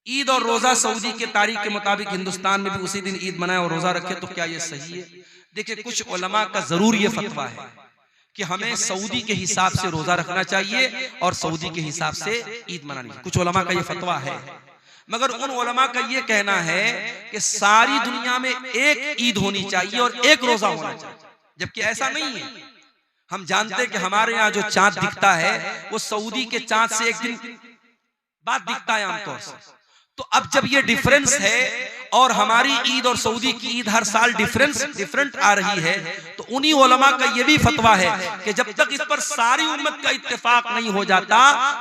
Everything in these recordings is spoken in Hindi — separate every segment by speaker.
Speaker 1: ईद और रोजा सऊदी के तारीख के मुताबिक हिंदुस्तान में भी उसी दिन ईद मनाए और रोजा रखे, तो क्या ये सही है? देखिए, कुछ उलमा का जरूर ये फतवा है कि हमें सऊदी के हिसाब से रोजा रखना चाहिए और सऊदी के हिसाब से ईद मनानी चाहिए। कुछ उलमा का ये फतवा है, मगर उन उलमा का ये कहना है कि सारी दुनिया में एक ईद होनी चाहिए और एक रोजा होना चाहिए, जबकि ऐसा नहीं है। हम जानते हैं कि हमारे यहाँ जो चांद दिखता है वो सऊदी के चांद से एक दिन बाद दिखता है आमतौर से। तो अब जब ये डिफरेंस है और हमारी ईद और सऊदी की ईद हर साल डिफरेंट आ रही है, तो उन्हीं उलमा का ये भी फतवा है कि जब तक इस पर सारी उम्मत का इत्तेफाक नहीं हो जाता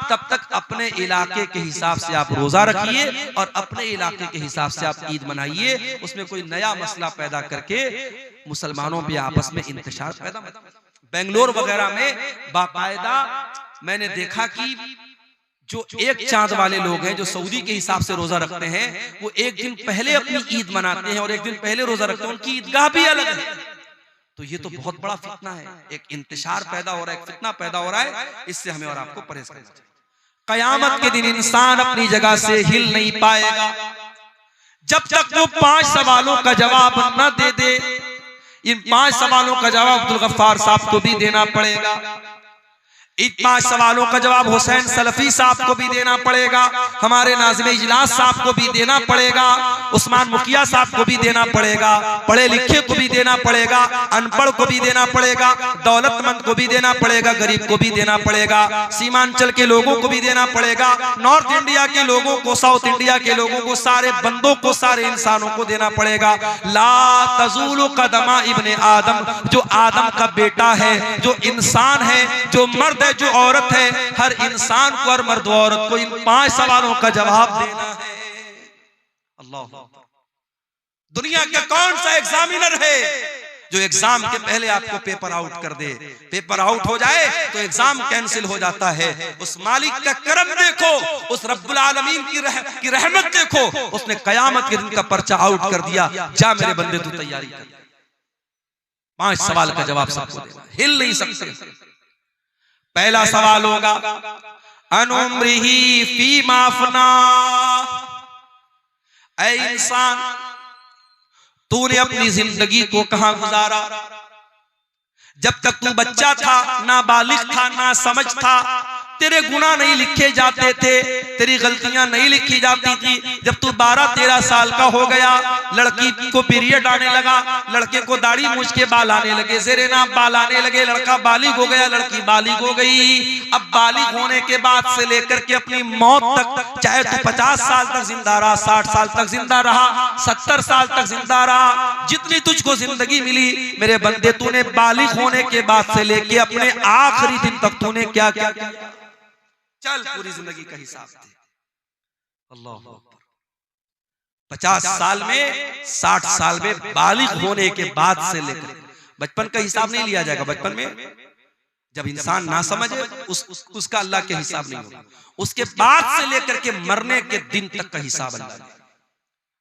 Speaker 1: तब तक अपने इलाके के हिसाब से आप रोजा रखिए और अपने इलाके के हिसाब से आप ईद मनाइए। उसमें कोई नया मसला पैदा करके मुसलमानों पे आपस में इंतशार पैदा। बेंगलोर वगैरह में बाकायदा मैंने देखा कि जो एक चांद वाले लोग हैं जो सऊदी के हिसाब से रोजा रखते हैं, वो एक दिन पहले अपनी ईद मनाते हैं और एक दिन पहले रोजा रखते हैं, उनकी ईदगाह भी अलग है। तो ये तो बहुत बड़ा फितना है, एक इंतशार पैदा हो रहा है, एक फितना पैदा हो रहा है। इससे हमें और आपको परहेज करना चाहिए। कयामत के दिन इंसान अपनी जगह से हिल नहीं पाएगा जब तक वो 5 सवालों का जवाब न दे दे। इन 5 सवालों का जवाब अब्दुल गफ्फार साहब को भी देना पड़ेगा, इन 5 सवालों का जवाब हुसैन सलफी साहब को भी देना पड़ेगा, हमारे नाज़िम इजलास साहब को भी देना पड़ेगा, उस्मान मुखिया साहब को भी देना पड़ेगा, पढ़े लिखे को भी देना पड़ेगा, अनपढ़ को भी देना पड़ेगा, दौलतमंद को भी देना पड़ेगा, गरीब को भी देना पड़ेगा, सीमांचल के लोगों को भी देना पड़ेगा, नॉर्थ इंडिया के लोगों को, साउथ इंडिया के लोगों को, सारे बंदों को, सारे इंसानों को देना पड़ेगा। ला तज़ूलु क़दमा इब्ने आदम, जो आदम का बेटा है, जो इंसान है, जो मर्द है, जो औरत है, हर इंसान को और मर्द औरत को इन 5 सवालों का जवाब देना है। अल्लाह, दुनिया का कौन सा एग्जामिनर है जो एग्जाम के पहले आपको पेपर आउट कर दे? पेपर आउट हो जाए तो एग्जाम कैंसिल हो जाता है। उस मालिक का करम देखो, उस रब्बुल आलमीन की रहमत देखो, उसने कयामत के दिन का पर्चा आउट कर दिया। जा मेरे बंदे, तू तैयारी कर। 5 सवाल का जवाब सबको देना, हिल नहीं सकते। पहला सवाल होगा अनुम्रिही फीमा अफना, ऐ इंसान तूने अपनी जिंदगी को कहां गुजारा? जब तक तू बच्चा था, ना बालिग था, ना समझ था, तेरे गुनाह नहीं लिखे जाते थे, तेरी गलतियां नहीं लिखी जाती थी। जब तू 12-13 साल का हो गया, लड़की को पीरियड आने लगा, लड़के को दाढ़ी मूछ के बाल आने लगे, ज़ेरे-नाब बाल आने लगे, लड़का बालिग हो गया, लड़की बालिग हो गई। अब बालिग होने के बाद से लेकर के अपनी मौत तक, चाहे तू 50 साल तक जिंदा रहा, 60 साल तक जिंदा रहा, 70 साल तक जिंदा रहा, जितनी तुझको जिंदगी मिली मेरे बंदे, तूने बालिग होने के बाद से लेके अपने आखिरी दिन तक तूने क्या क्या किया? चल पूरी जिंदगी का हिसाब दे। अल्लाह, 50 साल में, 60 साल में, बालिग होने के बाद से लेकर बचपन का हिसाब नहीं लिया जाएगा। बचपन में जब इंसान ना समझे उसका अल्लाह के हिसाब नहीं होगा। उसके बाद से लेकर के मरने के दिन तक का हिसाब अल्लाह।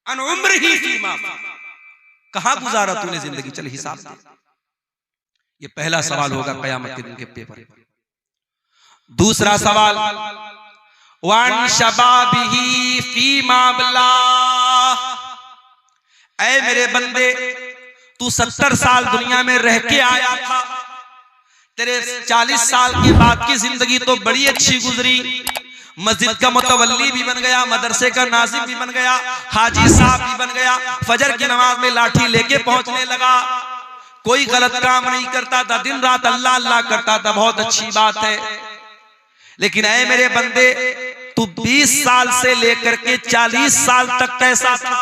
Speaker 1: अन उम्रिही फीमा, कहां गुजारा तूने जिंदगी, चल हिसाब दे। ये पहला सवाल होगा कयामत के दिन के पेपर। दूसरा सवाल वान शबाबिही फीमा अबला, ऐ मेरे बंदे तू 70 साल दुनिया में रह के आया था, तेरे 40 साल के बाद की जिंदगी तो बड़ी अच्छी गुजरी। मस्जिद का मुतवल्ली भी बन गया, मदरसे का नाजिम भी बन गया, हाजी साहब भी बन गया, फजर की नमाज में लाठी लेके पहुंचने लगा, कोई गलत काम नहीं करता था, दिन रात अल्लाह अल्लाह करता था, बहुत अच्छी बात है। लेकिन ऐ मेरे बंदे तू 20 साल से लेकर के 40 साल तक कैसा था?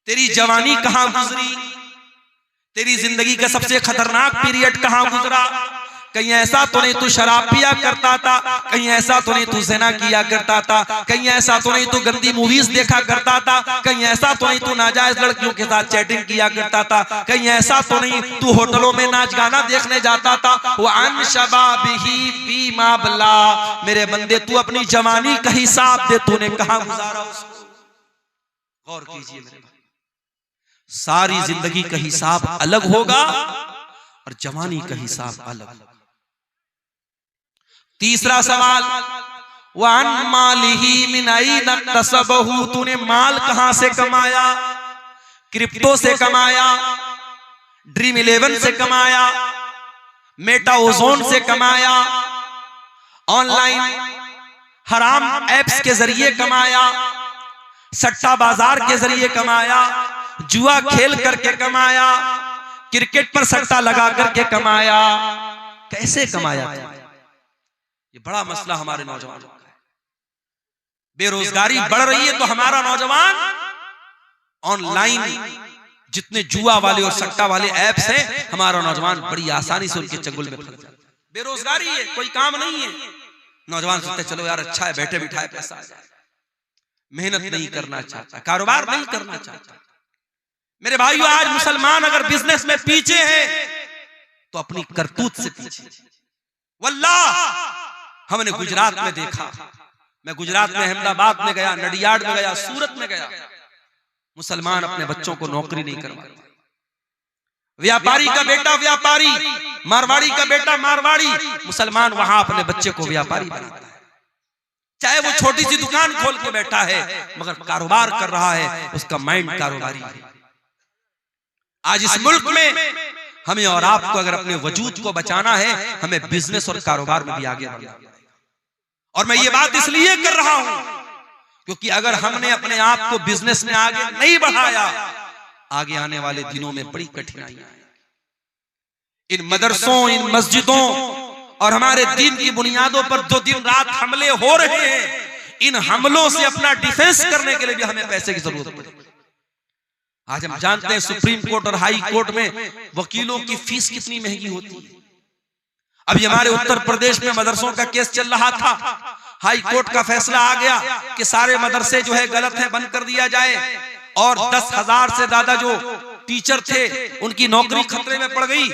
Speaker 1: तेरी जवानी कहां गुजरी? तेरी जिंदगी का सबसे खतरनाक पीरियड कहां गुजरा? कहीं ऐसा तो नहीं तू शराब पिया करता था, कहीं ऐसा तो नहीं तू ज़िना किया करता था, कहीं ऐसा तो नहीं तू गंदी मूवीज देखा करता था, कहीं ऐसा तो नहीं तू नाजायज लड़कियों के साथ चैटिंग किया करता था, कहीं ऐसा तो नहीं तू होटलों में नाच गाना देखने जाता था। वअन शबाबिही फीमा अबला, मेरे बंदे तू अपनी जवानी का हिसाब दे, तूने कहां गुजारा उसको? गौर कीजिए मेरे भाई, सारी जिंदगी का हिसाब अलग होगा और जवानी का हिसाब अलग। तीसरा सवाल वन मालिही मिन ऐन इक्तसबहू, तूने माल कहां से कमाया? क्रिप्टो से कमाया, ड्रीम 11 से कमाया, मेटा ओजोन से कमाया, ऑनलाइन हराम एप्स के जरिए कमाया, सट्टा बाजार के जरिए कमाया, जुआ खेल करके कमाया, क्रिकेट पर सट्टा लगा करके कमाया। कैसे कमाया? ये बड़ा मसला हमारे नौजवानों का है। बेरोजगारी बढ़ रही है तो हमारा नौजवान ऑनलाइन जितने जुआ वाले और सट्टा वाले ऐप्स हैं, हमारा नौजवान बड़ी आसानी से उनके चंगुल में फंस जाता है। बेरोजगारी है, कोई काम नहीं है, नौजवान सोचते चलो यार अच्छा है, बैठे बिठाए पैसा आ जाए। मेहनत नहीं करना चाहता, कारोबार नहीं करना चाहता। मेरे भाइयों, आज मुसलमान अगर बिजनेस में पीछे हैं तो अपनी करतूत से पीछे। वल्लाह हमने गुजरात में देखा, मैं गुजरात में अहमदाबाद में गया, नडियाड में गया, सूरत में गया, मुसलमान अपने बच्चों को नौकरी नहीं करवाते। व्यापारी का बेटा व्यापारी, मारवाड़ी का बेटा मारवाड़ी, मुसलमान वहां अपने बच्चे को व्यापारी बनाता है। चाहे वो छोटी सी दुकान खोल के बैठा है, मगर कारोबार कर रहा है, उसका माइंड कारोबारी है। आज इस मुल्क में हमें और आपको अगर अपने वजूद को बचाना है, हमें बिजनेस और कारोबार में भी आगे बढ़ना है। और मैं ये बात इसलिए कर रहा हूं क्योंकि अगर हमने अपने आप को बिजनेस में आगे नहीं बढ़ाया, आगे आने वाले दिनों में बड़ी कठिनाइयां हैं। इन मदरसों, इन मस्जिदों और हमारे दीन की बुनियादों पर जो दिन रात हमले हो रहे हैं, इन हमलों से अपना डिफेंस करने के लिए भी हमें पैसे की जरूरत पड़ेगी। आज हम जानते हैं सुप्रीम कोर्ट और हाई कोर्ट में वकीलों की फीस कितनी महंगी होती है। अभी हमारे उत्तर प्रदेश में मदरसों का केस चल रहा था, हाई कोर्ट का फैसला आ गया कि सारे मदरसे जो है गलत है, बंद कर दिया जाए, और 10,000 से ज्यादा जो टीचर थे उनकी नौकरी खतरे में पड़ गई।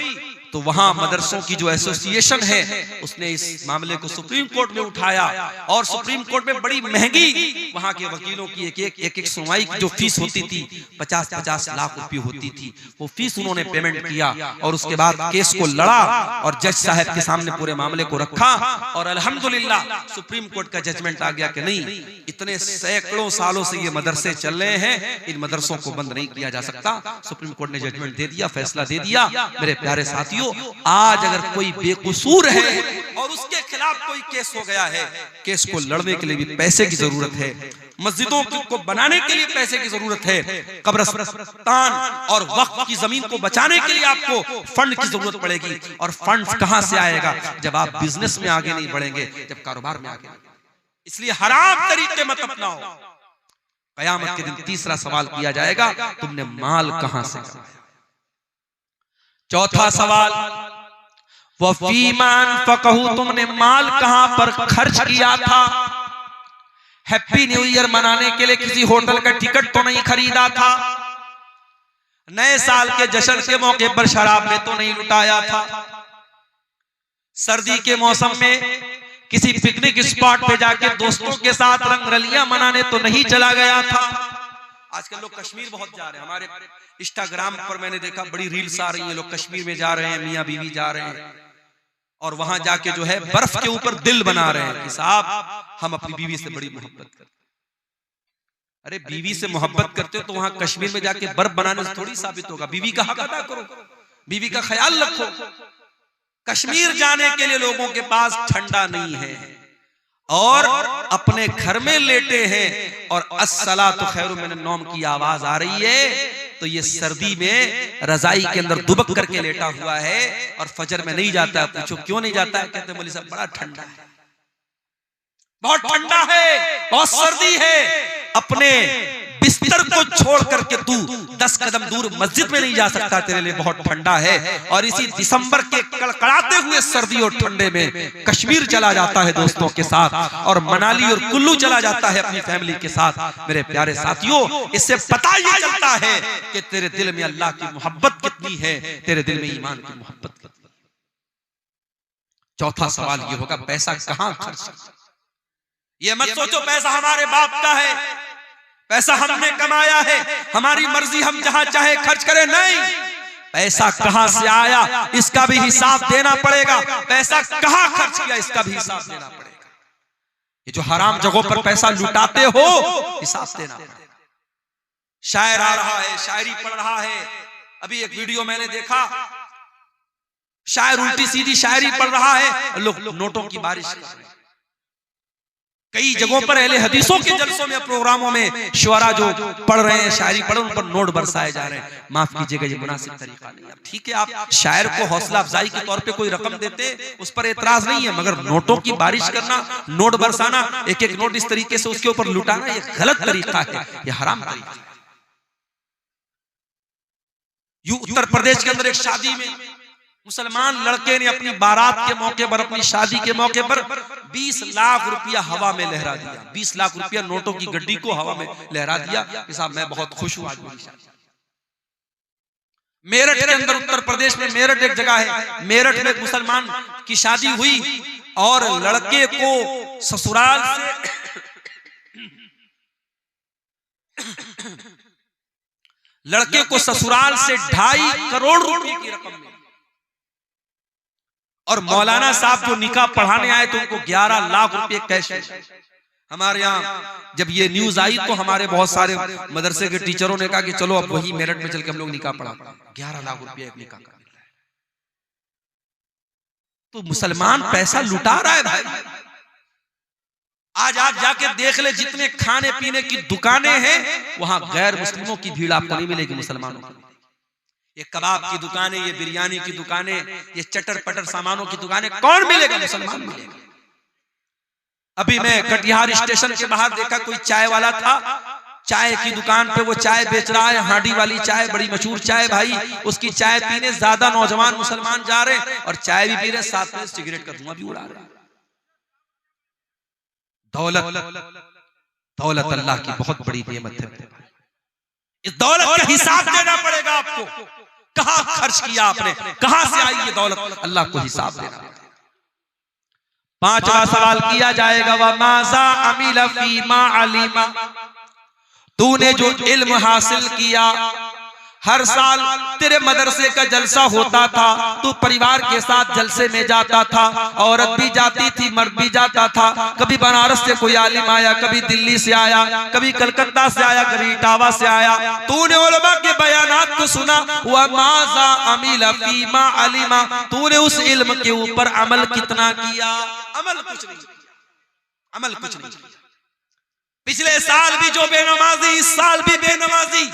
Speaker 1: तो वहां मदरसों की जो एसोसिएशन है उसने इस मामले को सुप्रीम कोर्ट में उठाया, और सुप्रीम कोर्ट में बड़ी महंगी वहां के वकीलों की एक सुनवाई की जो फीस होती थी 50-50 लाख रुपए होती थी, वो फीस उन्होंने पेमेंट किया और उसके बाद केस को लड़ा और जज साहब के सामने पूरे मामले को रखा, और अल्हम्दुलिल्लाह सुप्रीम कोर्ट का जजमेंट आ गया कि नहीं, इतने सैकड़ों सालों से ये मदरसे चल रहे हैं, इन मदरसों को बंद नहीं किया जा सकता। सुप्रीम कोर्ट ने जजमेंट दे दिया, फैसला दे दिया। मेरे प्यारे साथियों, आज अगर कोई बेकसूर है और उसके खिलाफ कोई केस हो गया है, केस को लड़ने के लिए भी पैसे की जरूरत है, मस्जिदों को बनाने के लिए पैसे की जरूरत है, कब्रिस्तान और वक्फ की जमीन को बचाने के लिए आपको फंड की जरूरत पड़ेगी। और फंड कहां से आएगा? जब आप बिजनेस में आगे नहीं बढ़ेंगे, जब कारोबार में आगे नहीं। इसलिए हराम तरीके मत अपनाओ। कयामत के दिन तीसरा सवाल किया जाएगा, तुमने माल कहां से कमाया। चौथा सवाल, वफीमान फकहू, तुमने माल कहां पर खर्च किया था। हैप्पी न्यू ईयर मनाने के लिए किसी होटल का टिकट तो नहीं खरीदा था, नए साल के जश्न के मौके पर शराब में तो नहीं लुटाया था, सर्दी के मौसम में किसी पिकनिक स्पॉट पे जाके दोस्तों के साथ रंगरलियां मनाने तो नहीं चला गया था। आजकल लोग कश्मीर बहुत जा रहे हैं, हमारे इंस्टाग्राम पर मैंने देखा बड़ी रील्स आ रही हैं, लोग कश्मीर में जा रहे हैं, मियां बीवी जा रहे हैं और वहां जाके जो है बर्फ के ऊपर दिल बना रहे हैं कि साहब हम अपनी बीवी से बड़ी मोहब्बत करते। अरे बीवी से मोहब्बत करते हो तो वहां कश्मीर में जाके बर्फ बनाने से थोड़ी साबित होगा। बीवी का हक अदा करो, बीवी का ख्याल रखो। कश्मीर जाने के लिए लोगों के पास ठंडा नहीं है और अपने घर में लेटे हैं और अस्सलातु खैरु मिनन नौम की आवाज आ रही है, तो ये सर्दी में रजाई के अंदर दुबक करके लेटा हुआ है और फजर में नहीं जाता है। पूछो क्यों नहीं जाता है? कहते मौलवी साहब बड़ा ठंडा है, बहुत ठंडा है, बहुत सर्दी है। अपने बिस्तर को छोड़ करके तू 10 कदम दूर मस्जिद में नहीं जा सकता, तेरे लिए बहुत ठंडा है। और इसी दिसंबर के कड़कड़ाते हुए सर्दी और ठंडे में कश्मीर चला जाता है दोस्तों के साथ, और मनाली और कुल्लू चला जाता है अपनी फैमिली के साथ। मेरे प्यारे साथियों, इससे पता ये चलता है कि तेरे दिल में अल्लाह की मोहब्बत कितनी है, तेरे दिल में ईमान की मोहब्बत कितनी है। चौथा सवाल ये होगा, पैसा कहां खर्च। ये मत सोचो पैसा हमारे बाप का है, पैसा हमने कमाया है, हमारी मर्जी हम जहां चाहे खर्च करें। नहीं, पैसा कहां से आया इसका भी हिसाब देना पड़ेगा, पैसा कहां खर्च किया इसका भी हिसाब देना पड़ेगा। ये जो हराम जगहों पर पैसा लुटाते हो, हिसाब देना पड़ेगा। शायर आ रहा है, शायरी पढ़ रहा है। अभी एक वीडियो मैंने देखा, शायर उल्टी सीधी शायरी पढ़ रहा है, लोग नोटों की बारिश कर रहे हैं। कई जगहों पर अहले हदीसों के जलसों में, प्रोग्रामों में शुअरा जो पढ़ रहे हैं, शायरी पढ़, उन पर नोट बरसाए जा रहे हैं। माफ कीजिएगा, ये मुनासिब तरीका नहीं है। ठीक है, आप शायर को हौसला अफजाई के तौर पे कोई रकम देते, उस पर एतराज नहीं है, मगर नोटों की बारिश करना, नोट बरसाना, एक एक नोट इस तरीके से उसके ऊपर लुटाना, ये गलत तरीका है, ये हराम तरीका है। यूं उत्तर प्रदेश के अंदर एक शादी में मुसलमान लड़के ने अपनी बारात के मौके पर, अपनी शादी के मौके पर 20 लाख रुपया हवा में लहरा दिया। 20 लाख रुपया नोटों की गड्डी को हवा में लहरा दिया। साहब मैं बहुत खुश हूं आज मेरी शादी। मेरठ के अंदर, उत्तर प्रदेश में मेरठ एक जगह है, मेरठ में एक मुसलमान की शादी हुई और लड़के को ससुराल से लड़के को ससुराल से 2.5 करोड़ रुपए की रकम मिली और मौलाना साहब जो निकाह पढ़ाने आए तो उनको 11 लाख रुपए कैश। हमारे यहाँ जब ये न्यूज आई तो हमारे बहुत सारे मदरसे के टीचरों ने कहा कि चलो अब वही मेरठ में चल के हम लोग निकाह पढ़ाते हैं। 11 लाख रुपए एक निकाह का मिल रहा है। तो मुसलमान पैसा लुटा रहा है भाई। आज आप जाके देख ले, जितने खाने पीने की दुकानें हैं वहां गैर मुस्लिमों की भीड़ आपको नहीं मिलेगी, मुसलमानों की। ये कबाब की दुकानें, ये बिरयानी की दुकानें, ये चटर पटर सामानों की दुकानें कौन मिलेगा? मुसलमान मिलेगा। अभी मैं कटिहार स्टेशन के बाहर देखा, कोई चाय वाला था, चाय की दुकान पे वो चाय बेच रहा है, हांडी वाली चाय, बड़ी मशहूर चाय भाई। उसकी चाय पीने ज्यादा नौजवान मुसलमान जा रहे हैं और चाय भी पी रहे, साथ में सिगरेट का धुआं भी उड़ा रहे हैं। दौलत अल्लाह की बहुत बड़ी नेमत है। इस दौलत का हिसाब देना पड़ेगा आपको। कहां खर्च किया आपने, कहां से आई ये दौलत, अल्लाह को हिसाब देना पड़ेगा। 5वां सवाल किया जाएगा, व माज़ा अमिल फीमा अलीमा, तूने जो इल्म हासिल किया, हर साल तेरे मदरसे का जलसा होता था, तू परिवार के साथ जलसे में जाता था, औरत भी जाती थी, मर्द भी जाता था। कभी बनारस से कोई आलिम आया, कभी दिल्ली से आया, कभी कलकत्ता से आया, कभी इटावा से आया। तूने उलमा के बयानात को सुना, व माज़ा अमिल फीमा अलिमा, तूने उस इल्म के ऊपर अमल कितना किया? अमल कुछ नहीं, अमल कुछ नहीं। पिछले साल भी जो बेनमाजी, इस साल भी बेनमाजी।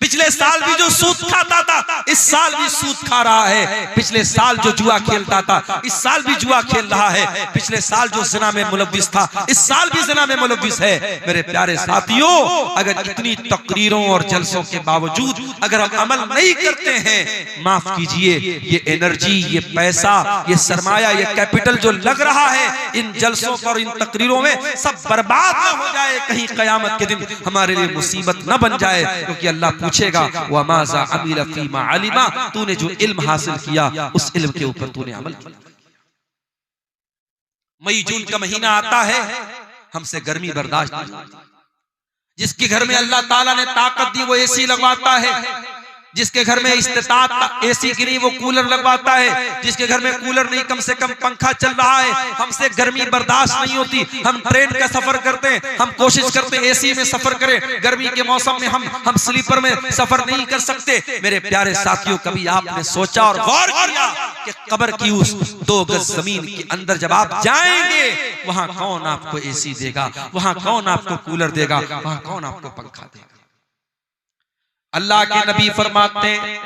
Speaker 1: पिछले साल भी जो सूद खाता था, इस साल भी सूद खा रहा है। पिछले साल जो जुआ खेलता था, इस साल भी जुआ खेल रहा है। पिछले साल जो ज़िना में मुलव्विस था, इस साल भी ज़िना में मुलव्विस है। मेरे प्यारे साथियों, अगर इतनी तकरीरों और जलसों के बावजूद अगर हम अमल नहीं करते हैं, माफ कीजिए, ये एनर्जी, ये पैसा, ये सरमाया, ये कैपिटल जो लग रहा है इन जलसों पर, इन तकरीरों में, सब बर्बाद न हो जाए, कहीं क़यामत के दिन हमारे लिए मुसीबत न बन जाए। क्योंकि अल्लाह पूछेगा, व माज़ा अमिल फीमा अलिमा, तूने जो इल्म हासिल किया उस इल्म के ऊपर तूने अमल किया। मई जून का महीना आता है, हमसे गर्मी बर्दाश्त नहीं होती। जिसके घर में अल्लाह ताला ने ताकत दी वो एसी लगवाता है, जिसके घर में इस्तिताअत एसी की नहीं वो कूलर लगवाता है, जिसके घर में कूलर नहीं कम से कम पंखा चल रहा है। हमसे गर्मी बर्दाश्त नहीं होती, हम ट्रेन का सफर करते हैं, हम कोशिश करते हैं एसी में सफर करें। गर्मी के मौसम में हम स्लीपर में सफर नहीं कर सकते। मेरे प्यारे साथियों, कभी आपने सोचा और गौर किया कि कब्र की उस 2 गज जमीन के अंदर जब आप जाएंगे, वहां कौन आपको एसी देगा, वहां कौन आपको कूलर देगा, वहां कौन आपको पंखा देगा? अल्लाह के नबी फरमाते हैं,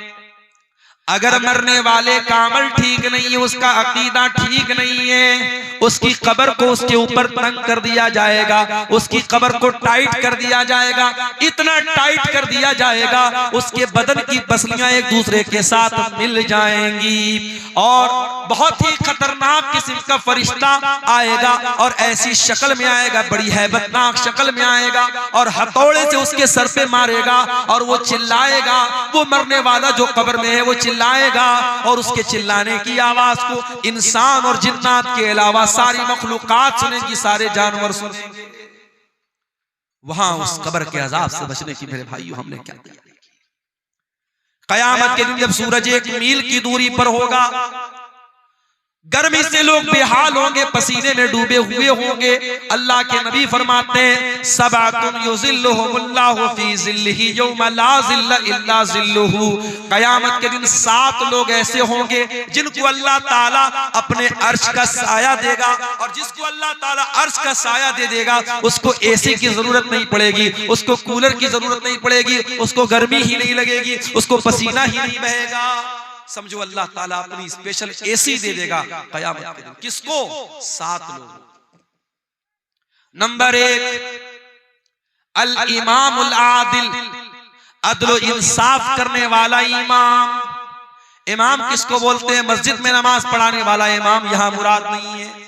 Speaker 1: अगर मरने वाले का अमल ठीक नहीं है, उसका अकीदा ठीक नहीं है, उसकी कब्र को उसके ऊपर तंग कर दिया जाएगा, उसकी कब्र को टाइट कर दिया जाएगा, इतना टाइट कर दिया जाएगा उसके बदन की पसलियां एक दूसरे के साथ मिल जाएंगी और बहुत ही खतरनाक किस्म का फरिश्ता आएगा और ऐसी शक्ल में आएगा, बड़ी हैबतनाक शक्ल में आएगा और हथौड़े से उसके सर पे मारेगा और वो चिल्लाएगा। वो मरने वाला जो कब्र में है वो चिल्लाएगा और उसके चिल्लाने की आवाज को इंसान और जिन्नात के अलावा सारी मखलूकात सुनेंगी, सारे जानवर सुनेंगे। वहां उस कब्र के अजाब से बचने की मेरे भाइयों हमने क्या किया? कयामत के दिन जब सूरज 1 मील की दूरी पर होगा, गर्मी से लोग बेहाल होंगे, पसीने में डूबे हुए होंगे। अल्लाह के नबी फरमाते हैं सबअतुन युज़िल्लुहुमुल्लाहु फी ज़िल्लिही यौमा ला ज़िल्ला इल्ला ज़िल्लुहु। क़यामत के दिन 7 लोग ऐसे होंगे जिनको अल्लाह ताला अपने अर्श का साया देगा, और जिसको अल्लाह ताला अर्श का साया दे देगा उसको एसी की जरूरत नहीं पड़ेगी, उसको कूलर की जरूरत नहीं पड़ेगी, उसको गर्मी ही नहीं लगेगी, उसको पसीना ही नहीं बहेगा। समझो अल्लाह ताला अपनी स्पेशल एसी दे देगा क़यामत के दिन। किसको? 7 लोग। नंबर 1 अल इमामुल आदिल, अदल इंसाफ करने वाला इमाम। इमाम किसको बोलते हैं? मस्जिद में नमाज पढ़ाने वाला इमाम यहां मुराद नहीं है।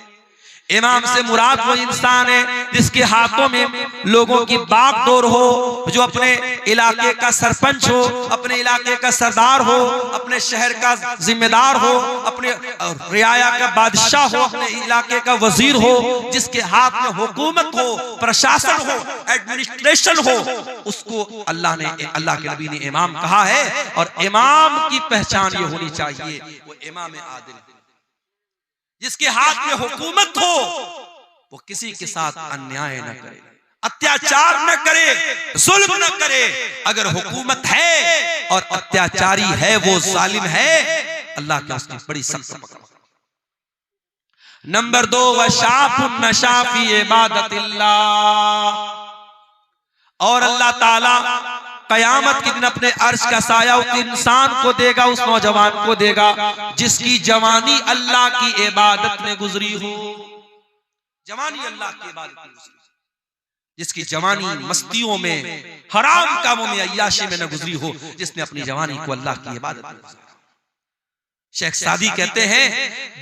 Speaker 1: इमाम से मुराद वो इंसान है जिसके हाथों में लोगों की बागडोर हो, जो अपने इलाके का सरपंच हो, अपने इलाके का सरदार हो, अपने शहर का जिम्मेदार हो, अपने रियाया का बादशाह हो, अपने इलाके का वजीर हो, जिसके हाथ में हुकूमत हो, प्रशासन हो, एडमिनिस्ट्रेशन हो, उसको अल्लाह के नबी ने इमाम कहा है। और इमाम की पहचान ये होनी चाहिए, वो इमाम आदिल, जिसके हाथ में हुकूमत हो, वो किसी के साथ अन्याय न करे, अत्याचार न करे, जुल्म न करे। अगर हुकूमत है और अत्याचारी है, वो जालिम है, अल्लाह के उसकी बड़ी सख्त पकड़। नंबर 2 वशाफुन नशा फी इबादतिल्लाह, और अल्लाह ताला क़यामत के दिन अपने अर्श का साया उस इंसान को देगा, उस नौजवान को देगा जिसकी जवानी अल्लाह की इबादत में गुजरी हो। जवानी अल्लाह की इबादत में गुजरी, जिसकी जवानी मस्तियों में, हराम कामों में, अय्याशी में न गुजरी हो, जिसने अपनी जवानी को अल्लाह की इबादत में गुजारा। शेख सादी कहते हैं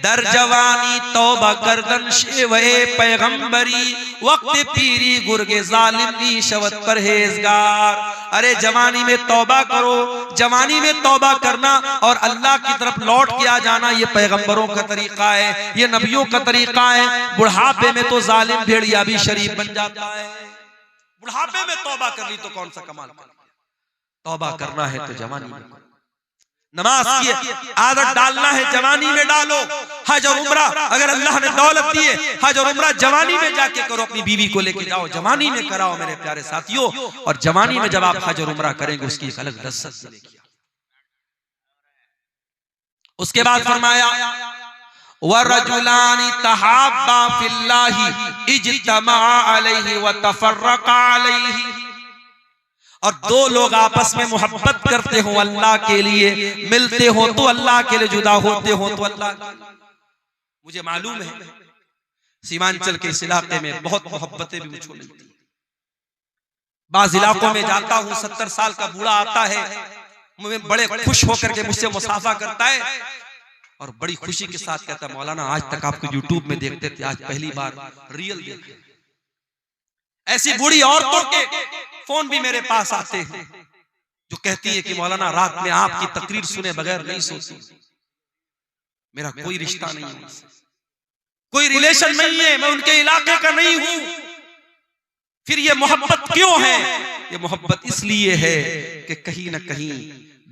Speaker 1: दर जवानी तौबा करदन शेवे पैगंबरी, वक्त पीरी गुर्गे जालिमी शवत परहेजगार। अरे जवानी में तौबा करो, जवानी में तौबा करना और अल्लाह की तरफ लौट के आ जाना, ये पैगंबरों का तरीका है, ये नबियों का तरीका है। बुढ़ापे में तो जालिम भेड़िया भी शरीफ बन जाता है। बुढ़ापे में तौबा कर ली तो कौन सा कमाल कर लिया। तौबा करना है तो जवानी में, नमाज की आदत डालना है जवानी में डालो। हज और उम्रा अगर अल्लाह ने दौलत दी है, हज और उम्रा जवानी में जाके करो, अपनी बीवी को लेके जाओ, जवानी में कराओ मेरे प्यारे साथियों। और जवानी में जब आप हज और उम्रा करेंगे उसकी एक अलग लज्जत मिलेगी। उसके बाद फरमाया वरजुलानी तहाब्बा फिल्लाहि इज्तमा अलैहि व तफर्रका अलैहि, और 2 लोग आपस में मोहब्बत करते हो अल्लाह के लिए, मिलते हो तो अल्लाह के लिए, जुदा होते हो तो अल्लाह के लिए। मुझे मालूम है सीमांचल के इस इलाके में बहुत मोहब्बतें भी मुझको मिलती हैं। बाज़ इलाकों में जाता हूँ, 70 साल का बूढ़ा आता है, मुझे बड़े खुश होकर के मुझसे मुसाफा करता है और बड़ी खुशी के साथ कहता है मौलाना आज तक आपको यूट्यूब में देखते थे, आज पहली बार रियल देखते। ऐसी बूढ़ी औरतों के फोन भी मेरे पास आते हैं जो कहती है कि मौलाना रात में आपकी तकरीर सुने बगैर नहीं सोती, मेरा कोई रिश्ता नहीं है, कोई रिलेशन नहीं है, मैं उनके इलाके का नहीं हूं, फिर ये मोहब्बत क्यों है? ये मोहब्बत इसलिए है कि कहीं ना कहीं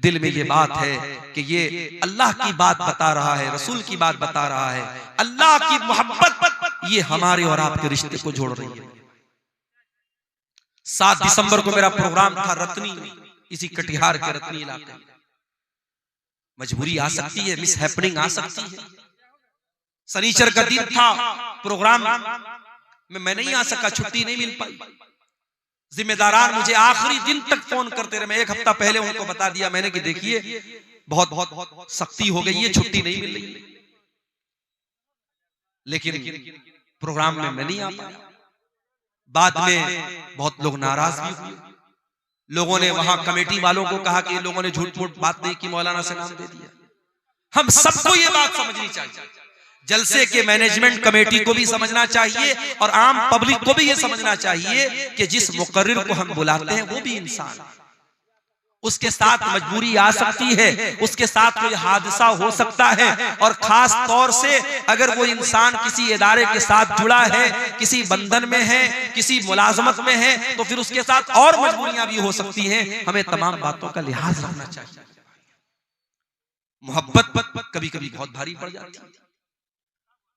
Speaker 1: दिल में ये बात है कि ये अल्लाह की बात बता रहा है, रसूल की बात बता रहा है। अल्लाह की मोहब्बत ये हमारे और आपके रिश्ते को जोड़ रही है। 7 दिसंबर को मेरा प्रोग्राम था रत्नी, इसी कटिहार के रत्नी इलाके में। मजबूरी आ सकती है, मिस हैपनिंग आ सकती है। शनिचर का दिन था, प्रोग्राम में मैं नहीं आ सका, छुट्टी नहीं मिल पाई। जिम्मेदारान मुझे आखिरी दिन तक फोन करते रहे। मैं 1 हफ्ता पहले उनको बता दिया मैंने कि देखिए बहुत बहुत सख्ती हो गई है, छुट्टी नहीं मिल रही, लेकिन प्रोग्राम में मैं नहीं आ पाया। बाद में बहुत लोग नाराज भी हुए। लोगों ने वहां कमेटी वालों को कहा कि लोगों ने झूठ मूठ बात नहीं की, मौलाना से नाम दे दिया। हम सबको ये बात समझनी चाहिए, जलसे के मैनेजमेंट कमेटी को भी समझना चाहिए और आम पब्लिक को भी ये समझना चाहिए कि जिस मुकर्रिर को हम बुलाते हैं वो भी इंसान है, उसके साथ मजबूरी आ सकती है, उसके साथ कोई हादसा हो सकता है। और खास तौर से अगर वो इंसान किसी इदारे के साथ जुड़ा है, किसी बंधन में है, किसी मुलाजमत में है, तो फिर उसके साथ और मजबूरियां भी हो सकती हैं। हमें तमाम बातों का लिहाज रखना चाहिए। मोहब्बत कभी कभी बहुत भारी पड़ जाती है।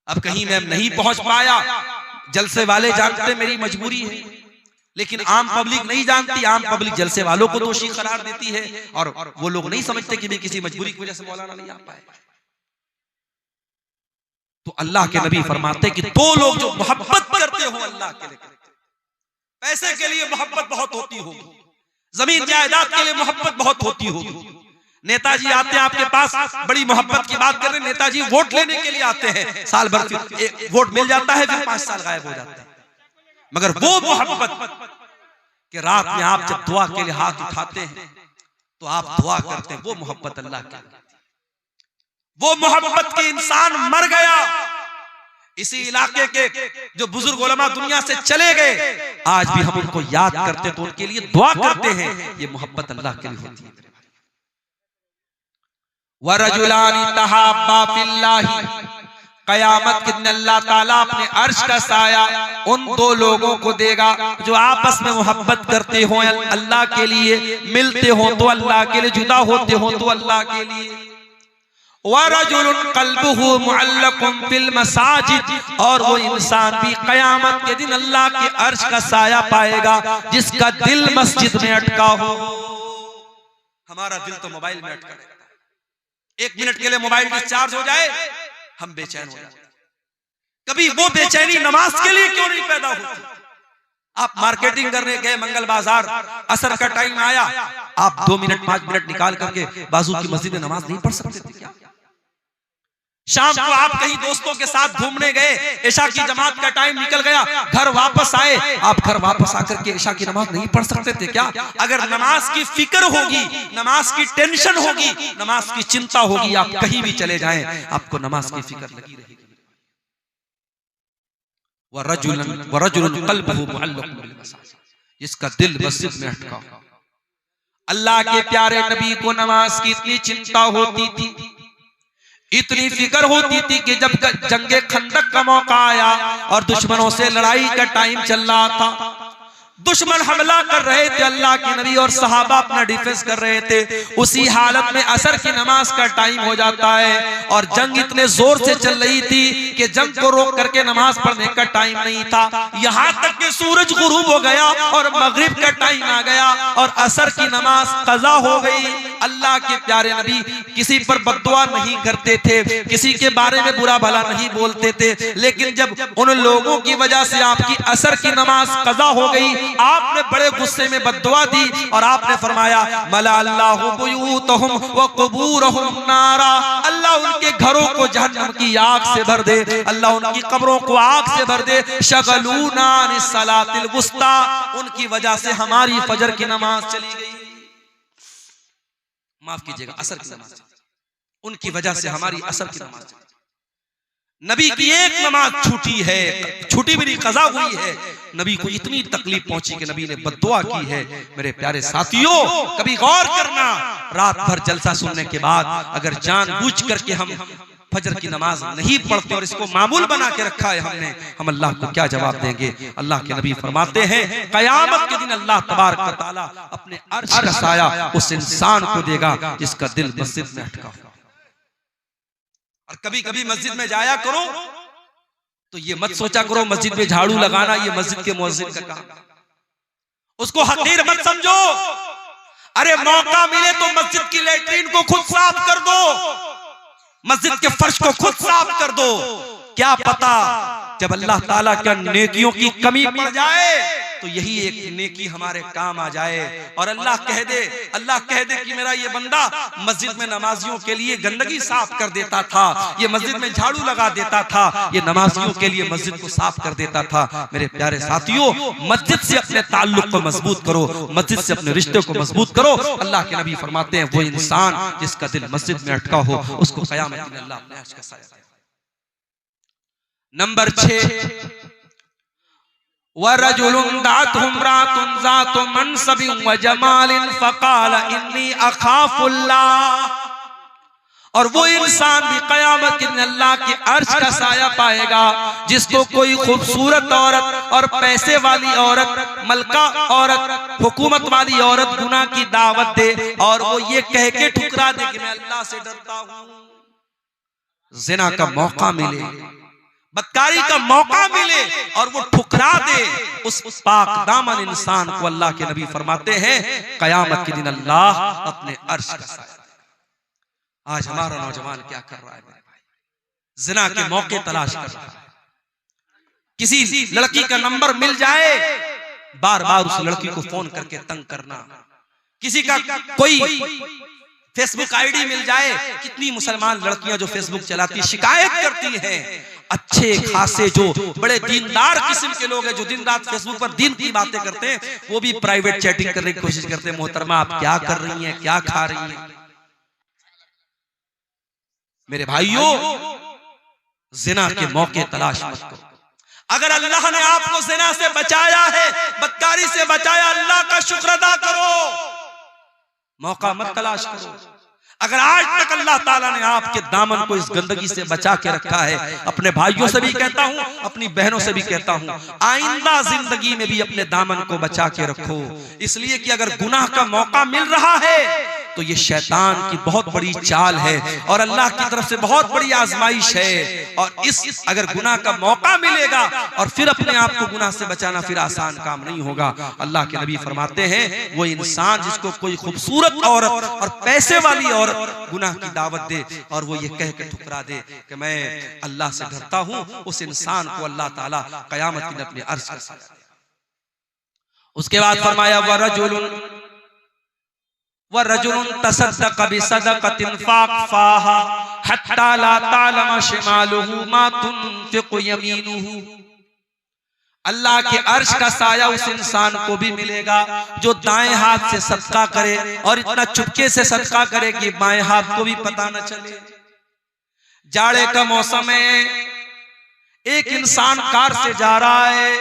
Speaker 1: अब कहीं मैं नहीं पहुंच पाया, जलसे वाले जानते मेरी मजबूरी है, लेकिन आम पब्लिक नहीं जानती। आम पब्लिक जलसे वालों को दोषी करार देती है और वो लोग नहीं समझते कि मैं किसी मजबूरी की वजह से मौलाना नहीं आ पाए। तो अल्लाह के नबी फरमाते कि दो लोग जो मोहब्बत करते हो अल्लाह के लिए, पैसे के लिए मोहब्बत बहुत होती होगी, जमीन जायदाद के लिए मोहब्बत बहुत होती होगी। नेताजी आते हैं आपके पास, बड़ी मोहब्बत की बात कर रहे हैं, नेताजी वोट लेने के लिए आते हैं, साल भर वोट मिल जाता है, फिर 5 साल गायब हो जाते हैं। मगर वो मोहब्बत कि रात में आप जब दुआ के लिए हाथ उठाते हैं तो आप दुआ करते हैं, वो मोहब्बत अल्लाह की। वो मोहब्बत के इंसान मर गया। इसी इलाके के जो बुजुर्ग उलमा दुनिया से चले गए, आज भी हम उनको याद करते तो उनके लिए दुआ करते हैं। ये मोहब्बत अल्लाह के लिए होती है। वरजुलानी तहाब्बा फिल्लाही, कयामत के दिन अल्लाह ताला अपने अर्श का साया उन दो लोगों को देगा जो आपस में मोहब्बत करते हो अल्लाह के लिए, मिलते हो तो अल्लाह के लिए, जुदा होते हो तो अल्लाह के लिए। वरजुलुन क़ल्बुहु मुअल्लक़ुन फिल मसाजिद, और वो इंसान भी कयामत के दिन अल्लाह के अर्श का साया पाएगा जिसका दिल मस्जिद में अटका हो। हमारा दिल तो मोबाइल में अटका रहता है, 1 मिनट के लिए मोबाइल डिस्चार्ज हो जाए हम बेचैन हो जाते हैं। कभी वो बेचैनी नमाज के लिए क्यों नहीं पैदा होती? आप मार्केटिंग करने गए मंगल बाजार, असर का टाइम आया, आप 2 मिनट 5 मिनट निकाल करके बाजू की मस्जिद में नमाज नहीं पढ़ सकते थे क्या? शाम को आप कहीं दोस्तों के साथ घूमने गए, इशा की जमात का टाइम निकल गया, घर वापस आए, आप घर वापस आकर के इशा की नमाज नहीं पढ़ सकते थे क्या? अगर नमाज की फिक्र होगी, नमाज की टेंशन होगी, नमाज की चिंता होगी, आप कहीं भी चले जाएं आपको नमाज की फिक्र लगी रहेगी। वरजुलन क़ल्बुहु मुअल्लक़ुन बिल मसाजिद, जिसका दिल मस्जिद में अटका हो। अल्लाह के प्यारे नबी को नमाज की इतनी चिंता होती थी, इतनी फिक्र होती थी कि जब जंगे खंदक का मौका आया और दुश्मनों से लड़ाई का टाइम चल रहा था, दुश्मन हमला कर रहे थे, अल्लाह के नबी और सहाबा अपना डिफेंस कर रहे थे, उसी हालत में असर की नमाज का टाइम हो जाता है और जंग इतने जोर से चल रही थी कि जंग को रोक करके नमाज पढ़ने का टाइम नहीं था। यहाँ तक कि सूरज गुरूब हो गया और मगरिब का टाइम आ गया और असर की नमाज कज़ा हो गई। अल्लाह के प्यारे नबी किसी पर बद्दुआ नहीं करते थे, किसी के बारे में बुरा भला नहीं बोलते थे, लेकिन जब उन लोगों की वजह से आपकी असर की नमाज कज़ा हो गई, आपने बड़े गुस्से में बद्दुआ दी और आपने फरमाया मला अल्लाहु बुयूतहुम व क़ुबूरहुम नारा, अल्लाह उनके घरों को जहन्नम की आग से भर दे, अल्लाह उनकी कब्रों को आग से भर दे। शगलूना अनिस सलातिल वुस्ता, उनकी वजह से हमारी फजर की नमाज चली गई, माफ कीजिएगा असर की नमाज, उनकी वजह से हमारी असर की नमाज। नबी की एक नमाज छूटी है, छूटी भी नहीं, कज़ा हुई है। नबी को इतनी तकलीफ पहुंची कि नबी ने बद्दुआ की है। मेरे प्यारे साथियों, कभी गौर करना, रात भर जलसा सुनने के बाद अगर जानबूझ करके हम फजर की नमाज नहीं पढ़ते और इसको मामूल बना के रखा है हमने, हम अल्लाह को क्या जवाब देंगे? अल्लाह के नबी फरमाते हैं कयामत के दिन अल्लाह तबारक व तआला अपने अर्श का साया उस इंसान को देगा जिसका दिल मस्जिद में अटका हो। और कभी कभी मस्जिद में जाया करो तो ये मत सोचा करो मस्जिद में झाड़ू लगाना ये मस्जिद के मुअज्जिन का काम, उसको हकीर मत समझो। अरे मौका मिले तो मस्जिद की लैट्रीन को खुद साफ कर दो, मस्जिद के फर्श को खुद साफ कर दो। क्या पता जब अल्लाह ताला के नेकियों की कमी पड़ जाए तो यही एक नेकी हमारे काम आ जाए और अल्लाह कह दे कि मेरा ये बंदा मस्जिद में नमाजियों के लिए गंदगी साफ कर देता था, ये मस्जिद में झाड़ू लगा देता था, ये नमाजियों के लिए मस्जिद को साफ कर देता था। मेरे प्यारे साथियों, मस्जिद से अपने ताल्लुक को मजबूत करो, मस्जिद से अपने रिश्ते को मजबूत करो। अल्लाह के नबी फरमाते हैं वो इंसान जिसका दिल मस्जिद में अटका हो उसको क़यामत में अल्लाह अपने अर्श का साया देगा। नंबर 6, वरजुलुन दातहु इम्राअतुन ज़ातु मनसबिन व जमालिन फ़क़ाल इन्नी अख़ाफ़ुल्लाह, और वो इंसान भी क़यामत के दिन अल्लाह के अर्श का साया पाएगा जिसको कोई खूबसूरत औरत और पैसे वाली औरत, मलका औरत, हुकूमत वाली औरत गुनाह की दावत दे और वो ये कह के ठुकरा दे कि मैं अल्लाह से डरता हूँ। ज़िना का मौका मिले, बदकारी का मौका मिले और वो ठुकरा दे, उस पाक दामन इंसान को अल्लाह के नबी फरमाते हैं कयामत के दिन अल्लाह अपने अर्श का साया देगा। आज हमारा नौजवान क्या कर रहा है मेरे भाई? जिना के मौके तलाश कर रहा है। किसी लड़की का नंबर मिल जाए, बार बार उस लड़की को फोन करके तंग करना। किसी का कोई फेसबुक आईडी मिल जाए, कितनी मुसलमान लड़कियां जो फेसबुक चलाती शिकायत करती हैं। अच्छे खासे जो बड़े दीनदार किस्म के लोग हैं जो दिन रात फेसबुक पर दीन की बातें करते हैं, वो भी प्राइवेट चैटिंग करने की कोशिश करते हैं। मोहतरमा आप क्या कर रही हैं, क्या खा रही हैं? मेरे भाइयों, जिना के मौके तलाश मत करो। अगर अल्लाह ने आपको जिना से बचाया है, बदकारी से बचाया, अल्लाह का शुक्र अदा करो, मौका मत तलाश करो। अगर आज तक अल्लाह ताला ने आपके दामन को इस गंदगी से बचा के रखा है, अपने भाइयों से भी कहता हूं, अपनी बहनों से भी कहता हूं, आइंदा जिंदगी में भी अपने दामन को बचा के रखो। इसलिए कि अगर गुनाह का मौका मिल रहा है तो ये शैतान की बहुत बड़ी चाल है और अल्लाह की तरफ से बहुत बड़ी आजमाइश है। और इस अगर गुनाह का मौका मिलेगा और फिर अपने आप को गुनाह से बचाना फिर आसान काम नहीं होगा। अल्लाह के नबी फरमाते हैं वो इंसान जिसको कोई खूबसूरत औरत और पैसे वाली औरत गुनाह की दावत दे और वो ये कह के ठुकरा दे कि मैं अल्लाह से डरता हूं, उस इंसान को अल्लाह ताला कयामत के दिन अपने अर्श का साया देगा। उसके बाद फरमाया वरजुलुन तसद्दक़ बिसदक़तिन फ़ाख़फ़ाहा हत्ता ला तअलम शिमालुहु मा तुनफ़िक़ु यमीनुहु। अल्लाह के अर्श का साया उस इंसान को भी मिलेगा जो दाएं हाथ से सदका करे और इतना चुपके से सदका करे कि बाएं हाथ को भी पता न चले। जाड़े का मौसम है, एक इंसान कार से जा रहा है,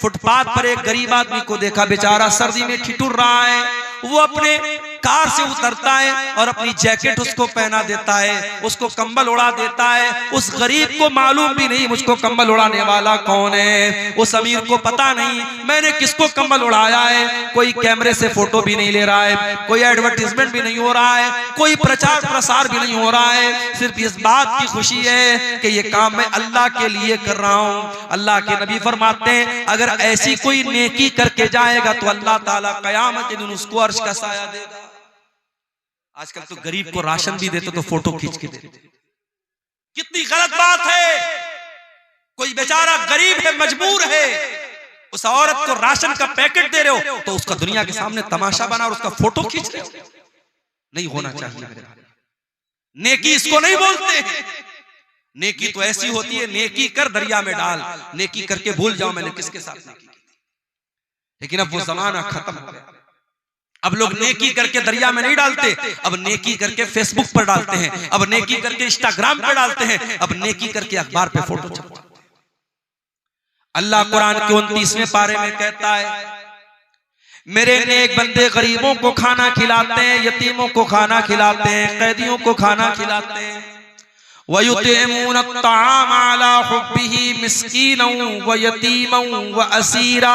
Speaker 1: फुटपाथ पर एक गरीब आदमी को देखा, बेचारा सर्दी में ठिठुर रहा है। वो अपने कार से उतरता है और अपनी जैकेट उसको पहना देता है, उसको कंबल उड़ा देता है। उस गरीब को मालूम भी नहीं मुझको कंबल उड़ाने वाला कौन है, उस अमीर को पता नहीं मैंने किसको कंबल उड़ाया है। कोई कैमरे से फोटो भी नहीं ले रहा है, कोई एडवर्टीजमेंट भी नहीं हो रहा है, कोई प्रचार प्रसार भी नहीं हो रहा है। सिर्फ इस बात की खुशी है कि ये काम मैं अल्लाह के लिए कर रहा हूँ। अल्लाह के नबी फरमाते हैं अगर ऐसी कोई नेकी करके जाएगा तो अल्लाह ताला कयामत के दिन उसको अर्श का साया देगा। आजकल तो गरीब को राशन भी देते तो फोटो खींच के देते, कितनी गलत बात है। कोई बेचारा गरीब है, मजबूर है, उस औरत को राशन का पैकेट दे रहे हो तो उसका दुनिया के सामने तमाशा बना और उसका फोटो खींच रहे हो। नहीं होना चाहिए। नेकी इसको नहीं बोलते हैं। नेकी तो ऐसी होती है, नेकी कर दरिया में डाल, नेकी करके भूल जाओ मैंने किसके साथ नेकी की। लेकिन अब वो जमाना खत्म हो गया। अब लोग नेकी करके दरिया में नहीं डालते, अब नेकी करके फेसबुक पर डालते हैं, अब नेकी करके इंस्टाग्राम पर डालते हैं, अब नेकी करके अखबार पे फोटो छपवाते हैं। अल्लाह कुरान के 29वें पारे में कहता है मेरे नेक बंदे गरीबों को खाना खिलाते हैं, यतीमों को खाना खिलाते हैं, कैदियों को खाना खिलाते हैं। वयुतिमून अत्ताम अला हुब्बिही मिस्कीनन व यतीमन व असीरा।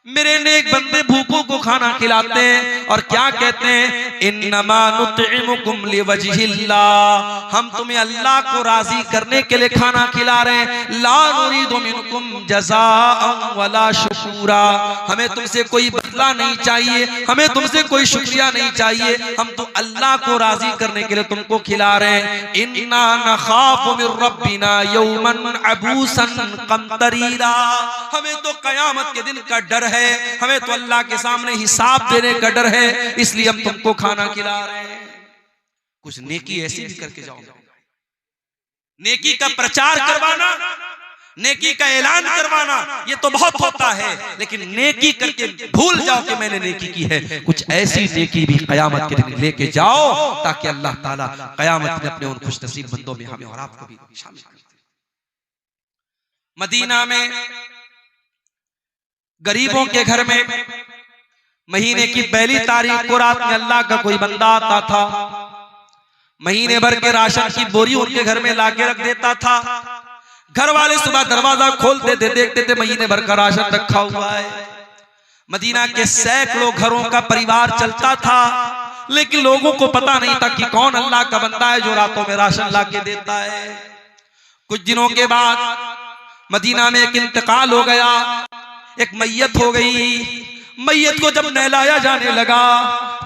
Speaker 1: मेरे नेक बंदे भूखों को खाना खिलाते हैं और क्या कहते हैं इन्नमा नुतइमुकुम लिवजहिल्लाह, हम तुम्हें अल्लाह को राजी करने के लिए खाना खिला रहे हैं। ला नुरीदु मिनकुम जज़ाअन वला शुकूरा, हमें तुमसे कोई बदला नहीं चाहिए, हमें तुमसे कोई शुक्रिया नहीं चाहिए, हम तो अल्लाह को राजी करने के लिए तुमको खिला रहे हैं। इन्ना नखाफु मिर रब्बिना यौमन अबूसन कमतरीरा, हमें तो कयामत के दिन का डर है, हमें तो अल्लाह के सामने हिसाब देने का डर है, इसलिए हम तुमको खाना खिला रहे हैं। कुछ नेकी ऐसी भी करके जाओ। नेकी का प्रचार करवाना, नेकी का ऐलान करवाना ये तो बहुत होता है, लेकिन नेकी करके भूल जाओ कि मैंने नेकी की है। कुछ ऐसी नेकी भी कयामत के दिन लेके जाओ ताकि अल्लाह ताला कयामत में अपने उन खुशनसीब बंदों में हमें और आपको भी शामिल कर दे। मदीना में गरीबों के घर में महीने की पहली तारीख को रात में अल्लाह का कोई बंदा आता था, महीने भर के राशन की बोरी उनके घर में लाके रख देता था। घर वाले सुबह दरवाजा खोलते थे, देखते थे महीने भर का राशन रखा हुआ है। मदीना के सैकड़ों घरों का परिवार चलता था, लेकिन लोगों को पता नहीं था कि कौन अल्लाह का बंदा है जो रातों में राशन लाके देता है। कुछ दिनों के बाद मदीना में एक इंतकाल हो गया, एक मैयत हो गई। मैयत को जब नहलाया जाने लगा,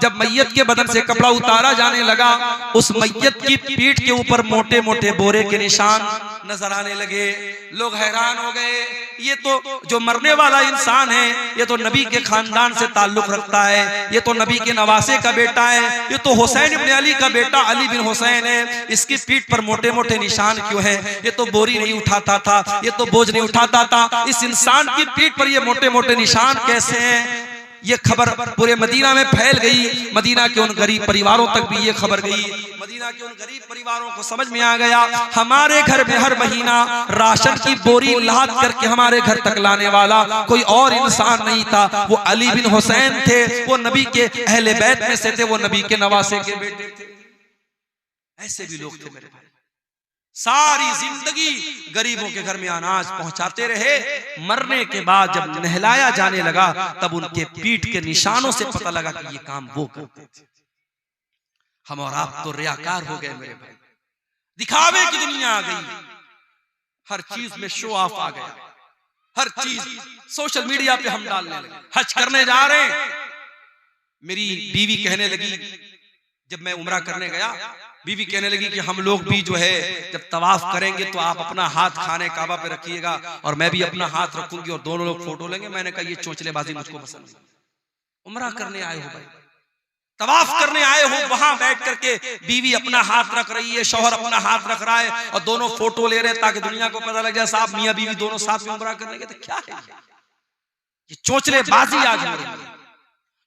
Speaker 1: जब मैयत के बदन से कपड़ा उतारा जाने लगा, उस मैयत की पीठ के ऊपर मोटे मोटे बोरे के निशान नजर आने लगे। लोग हैरान हो गए, ये तो जो मरने वाला इंसान है, ये तो नबी के खानदान से ताल्लुक रखता है, ये तो नबी के नवासे का बेटा है, ये तो हुसैन इब्न अली का बेटा अली बिन हुसैन है, इसकी पीठ पर मोटे मोटे निशान क्यों है? ये तो बोरी नहीं उठाता था, ये तो बोझ नहीं उठाता था, इस इंसान की पीठ पर ये मोटे मोटे निशान कैसे हैं? ये खबर पूरे मदीना में फैल गई। मदीना के उन गरीब परिवारों तक भी ये खबर गई। मदीना के उन गरीब परिवारों को समझ में आ गया, हमारे घर में हर महीना राशन की बोरी लाद करके हमारे घर तक लाने वाला कोई और इंसान नहीं था, वो अली बिन हुसैन थे, वो नबी के अहले बैत में से थे, वो नबी के नवासे के बेटे थे। ऐसे भी लोग थे मेरे भाई, सारी जिंदगी गरीबों के घर में अनाज पहुंचाते रहे। मरने के बाद जब नहलाया जाने लगा, तब उनके पीठ के निशानों से पता लगा कि ये काम वो करते थे। हम और आप तो रियाकार हो गए मेरे भाई, दिखावे की दुनिया आ गई, हर चीज में शो ऑफ आ गया, हर चीज सोशल मीडिया पे हम डालने लगे। हज करने जा रहे हैं, मेरी बीवी कहने लगी, जब मैं उम्रा करने गया, बीवी कहने लगी कि हम लोग भी जो है जब तवाफ करेंगे तो आप अपना हाथ खाने काबा पे रखिएगा और मैं भी अपना हाथ रखूंगी और दोनों लोग फोटो लेंगे। मैंने कहा ये चोंचलेबाजी मुझको पसंद नहीं। उम्रा करने आए हो भाई, तवाफ करने आए हो, वहां बैठ करके बीवी अपना हाथ रख रही है, शौहर अपना हाथ रख रहा है और दोनों फोटो ले रहे हैं ताकि दुनिया को पता लग जाए साहब मियां बीवी दोनों साथ में उम्रा करने गए। तो क्या है ये चोंचलेबाजी आज हो रही है।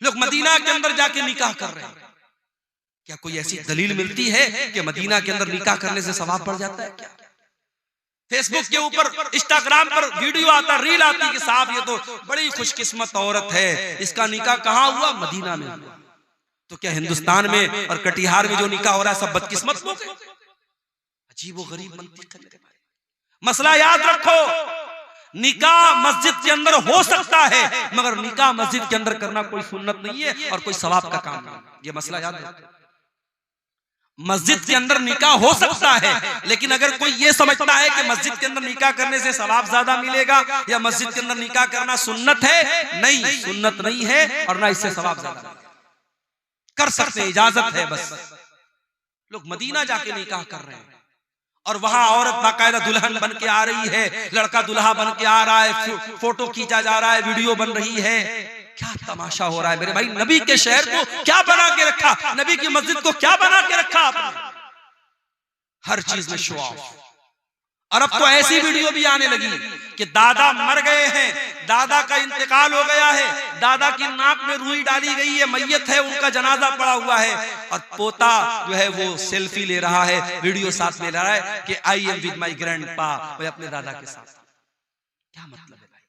Speaker 1: लोग मदीना के अंदर जाके निकाह कर रहे हैं। क्या कोई ऐसी दलील मिलती है कि मदीना के अंदर निकाह करने से सवाब बढ़ जाता है? क्या फेसबुक के ऊपर, इंस्टाग्राम पर वीडियो आता, रील आती कि साहब ये तो बड़ी खुशकिस्मत औरत है, इसका निकाह कहाँ हुआ? मदीना में हुआ। तो क्या हिंदुस्तान में और कटिहार में जो निकाह हो रहा है सब बदकिस्मत लोग हैं? अजीबो गरीब मंतिक है। मसला याद रखो, निकाह मस्जिद के अंदर हो सकता है, मगर निकाह मस्जिद के अंदर करना कोई सुन्नत नहीं है और कोई सवाब का काम नहीं। ये मसला याद रखो। मस्जिद के अंदर निकाह हो सकता है, लेकिन अगर कोई ये समझता है कि मस्जिद के अंदर निकाह करने से सवाब ज्यादा मिलेगा या मस्जिद के अंदर निकाह करना सुन्नत है, नहीं, सुन्नत नहीं है और ना इससे सवाब ज्यादा मिलेगा। कर सकते हैं, इजाजत है बस। लोग मदीना जाके निकाह कर रहे हैं और वहां औरत बाकायदा दुल्हन बन के आ रही है, लड़का दुल्हा बन के आ रहा है, फोटो खींचा जा रहा है, वीडियो बन रही है। क्या तमाशा हो रहा है मेरे भाई। नबी के शहर को क्या बना के रखा, नबी की मस्जिद को क्या बना के रखा आपने? हर चीज में शो ऑफ। और अब तो ऐसी वीडियो भी आने लगी कि दादा मर गए हैं, दादा का इंतकाल हो गया है, दादा की नाक में रुई डाली गई है, मैयत है, उनका जनाजा पड़ा हुआ है और पोता जो है वो सेल्फी ले रहा है, वीडियो साथ में ले रहा है कि I am with my grandpa, वो अपने दादा के साथ। क्या मतलब है भाई?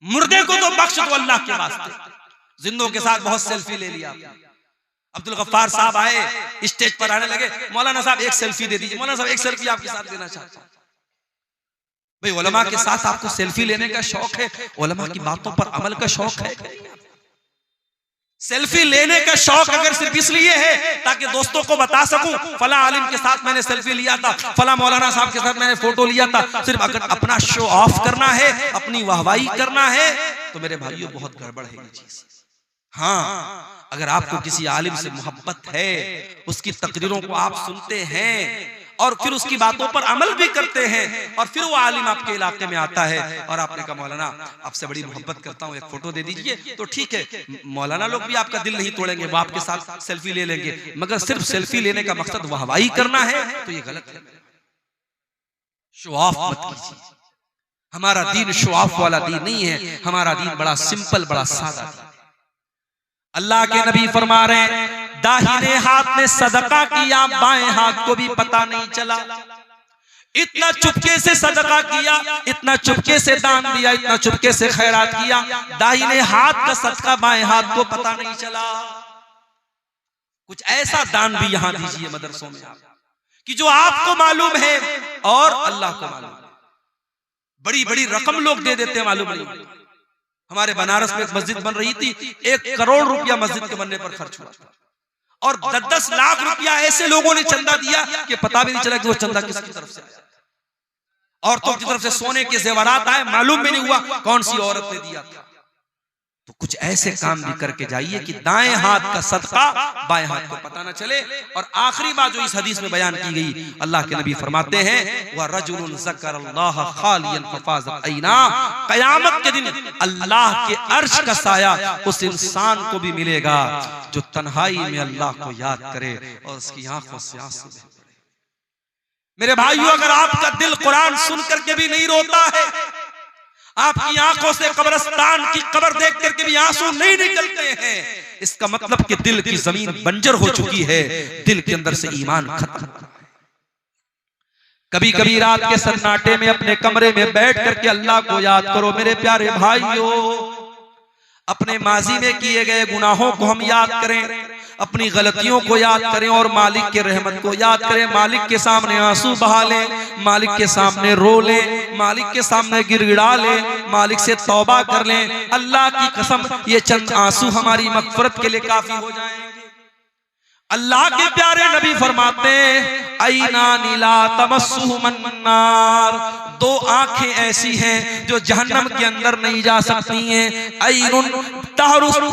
Speaker 1: मुर्दे को तो बख्श दो अल्लाह के वास्ते, जिंदों के साथ बहुत सेल्फी ले लिया। अब्दुल गफ्फार साहब आए, स्टेज पर आने लगे, मौलाना साहब एक सेल्फी दे दीजिए। मौलाना साहब एक सेल्फी आपके साथ लेना चाहता हूं। भाई उलमा के साथ आपको सेल्फी लेने का शौक है, उलमा की बातों पर अमल का शौक है? सेल्फी लेने का शौक अगर सिर्फ इसलिए है ताकि दोस्तों को बता सकूं फला आलिम के साथ मैंने सेल्फी लिया था, फला मौलाना साहब के साथ मैंने फोटो लिया था, सिर्फ अगर अपना शो ऑफ करना है, अपनी वाहवाही करना है, तो मेरे भाइयों बहुत गड़बड़ है ये चीज। हाँ, अगर आपको किसी आलिम से मोहब्बत है, उसकी तकरीरों को आप सुनते हैं और फिर उसकी बातों पर अमल भी करते हैं और फिर वो आलिम आपके इलाके में आता है और आपने कहा मौलाना आपसे बड़ी मोहब्बत करता हूँ, एक फोटो दे दीजिए, तो ठीक है, मौलाना लोग भी आपका दिल नहीं तोड़ेंगे, वो आपके साथ सेल्फी ले लेंगे, मगर सिर्फ सेल्फी लेने का मकसद वाहवाही करना है तो ये गलत है। शो ऑफ मत कीजिए। हमारा दीन शो ऑफ वाला दीन नहीं है, हमारा दीन बड़ा सिंपल, बड़ा सादा दीन। अल्लाह के नबी फरमा रहे हैं, दाहिने हाथ ने सदका किया, बाएं हाथ को भी पता नहीं चला। इतना चुपके से सदका किया, इतना चुपके से दान दिया, इतना चुपके से खैरात किया, दाहिने हाथ का सदका बाएं हाथ को पता नहीं चला। कुछ ऐसा दान भी यहां दीजिए मदरसों में कि जो आपको मालूम है और अल्लाह को मालूम। बड़ी बड़ी रकम लोग दे देते हैं, मालूम नहीं। हमारे बनारस में एक मस्जिद बन रही थी, 1 करोड़ रुपया मस्जिद के बनने पर खर्च हुआ था और 10-10 लाख रुपया ऐसे लोगों ने चंदा दिया कि पता भी नहीं चला कि वो चंदा किसकी तरफ से आया। औरतों की तरफ से सोने के जेवरात आए, मालूम भी नहीं हुआ कौन सी औरत ने दिया था। तो कुछ ऐसे काम भी करके जाइए कि दाएं हाथ का सदका बाएं हाथ को पता न चले। और आखिरी बात जो इस हदीस में बयान की गई, अल्लाह के नबी फरमाते हैं वह रजुलुन ज़करल्लाह खालियन फफाज़त ऐना, क़यामत के दिन अल्लाह के अर्श का साया उस इंसान को भी मिलेगा जो तन्हाई में अल्लाह को याद करे और उसकी आंखों से आंसू बहे। मेरे भाइयों, अगर आपका दिल कुरान सुन करके भी नहीं रोता है, आपकी आंखों से कब्रिस्तान की कब्र देख करके भी आंसू नहीं निकलते हैं, इसका मतलब कि दिल की जमीन बंजर हो चुकी है, दिल के अंदर से ईमान खत्म। कभी कभी रात के सन्नाटे में अपने कमरे में बैठ करके अल्लाह को याद करो। मेरे प्यारे भाइयों, अपने माजी में किए गए गुनाहों को हम याद करें, अपनी गलतियों को याद करें और मालिक के रहमत को याद करें। मालिक के सामने आंसू बहा लें, मालिक के सामने रो लें, मालिक के सामने गिड़गिड़ा लें, मालिक से तौबा कर लें। अल्लाह की कसम, ये चंद आंसू हमारी मगफरत के लिए काफी हो जाएंगे। अल्लाह के प्यारे नबी फरमाते हैं ऐना नीला तमस्सुहु मन्नार, दो आंखें ऐसी हैं जो जहन्नम के अंदर नहीं जा सकती हैं। ऐनुन तारुसु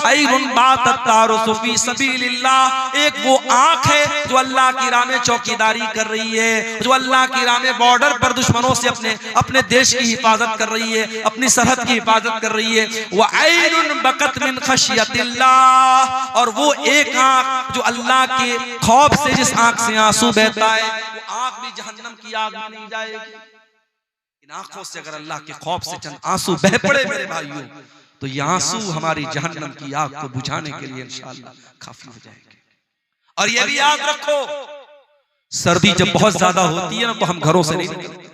Speaker 1: फी सबीलिल्लाह, एक वो आंख है जो अल्लाह की राह में चौकीदारी कर रही है, जो अल्लाह की राह में बॉर्डर पर दुश्मनों से अपने देश की हिफाजत कर रही है, अपनी सरहद की हिफाजत कर रही है। वह ऐनुन बकत मिन खशियतिल्लाह, और वो एक आंख जो अल्लाह के खौफ से, जिस आंख से आंसू बहता है, वो आंख भी जहन्नम की आग में नहीं जाएगी। इन आंखों से अगर अल्लाह के खौफ से चंद आंसू बह पड़े मेरे भाइयों, तो ये आंसू हमारी जहन्नम की आग को बुझाने के लिए इंशाअल्लाह काफी हो जाएंगे। और ये भी याद रखो, सर्दी जब बहुत ज्यादा होती है ना, तो हम घरों से नहीं निकलते।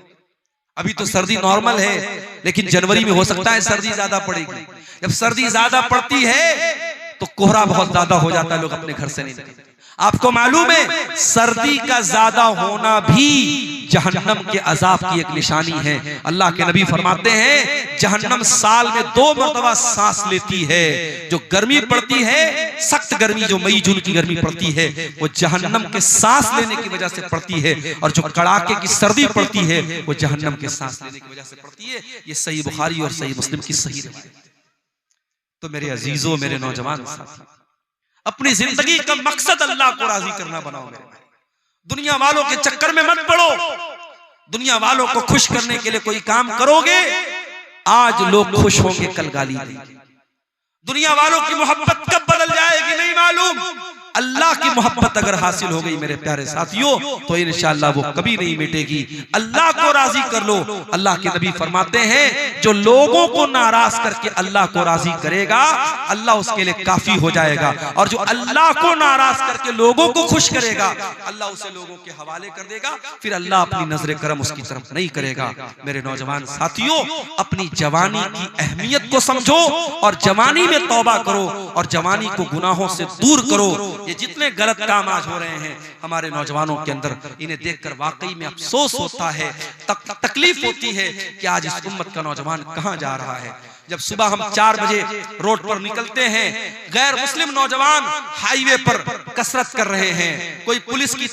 Speaker 1: अभी तो सर्दी नॉर्मल है, लेकिन जनवरी में हो सकता है सर्दी ज्यादा पड़ेगी। जब सर्दी ज्यादा पड़ती है तो कोहरा बहुत ज्यादा हो जाता है, लोग अपने घर से नहीं निकलते। आपको मालूम है, सर्दी का ज्यादा होना भी जहन्नम के अजाब की एक निशानी है। अल्लाह के नबी फरमाते हैं जहन्नम साल में 2 मरतबा सांस लेती है। जो गर्मी पड़ती है, सख्त गर्मी, जो मई जून की गर्मी पड़ती है, वो जहन्नम के सांस लेने की वजह से पड़ती है। और जो कड़ाके की सर्दी पड़ती है, वो जहन्नम के सांस लेने की वजह से पड़ती है। ये सही बुखारी और सही मुस्लिम की सही रिवायत है। तो मेरे अजीजों, मेरे नौजवान साथी, अपनी जिंदगी का मकसद अल्लाह को राजी करना बनाओ। मेरे भाई, दुनिया वालों के चक्कर में मत पड़ो। दुनिया वालों को खुश करने के लिए कोई काम करोगे, आज लोग खुश होंगे, कल गाली देंगे। दुनिया वालों की मोहब्बत कब बदल जाएगी नहीं मालूम। अल्लाह की मोहब्बत अगर हासिल हो गई मेरे प्यारे साथियों, तो इंशाअल्लाह वो कभी नहीं मिटेगी। अल्लाह को राजी कर लो। अल्लाह के नबी फरमाते हैं जो लोगों को नाराज करके अल्लाह को राजी करेगा, अल्लाह उसके लिए काफी हो जाएगा। और जो अल्लाह को नाराज करके लोगों को खुश करेगा, अल्लाह उसे लोगों के हवाले कर देगा, फिर अल्लाह अपनी नजर करम उसकी तरफ नहीं करेगा। मेरे नौजवान साथियों, अपनी जवानी की अहमियत को समझो और जवानी में तौबा करो और जवानी को गुनाहों से दूर करो। ये जितने गलत काम आज हो रहे हैं हमारे नौजवानों के अंदर, इन्हें देखकर वाकई में अफसोस होता है, तकलीफ होती है कि आज इस उम्मत का नौजवान कहां जा रहा है। जब सुबह हम 4 बजे रोड पर निकलते हैं, गैर मुस्लिम नौजवान हाईवे पर कसरत कर रहे हैं। कोई पुलिस की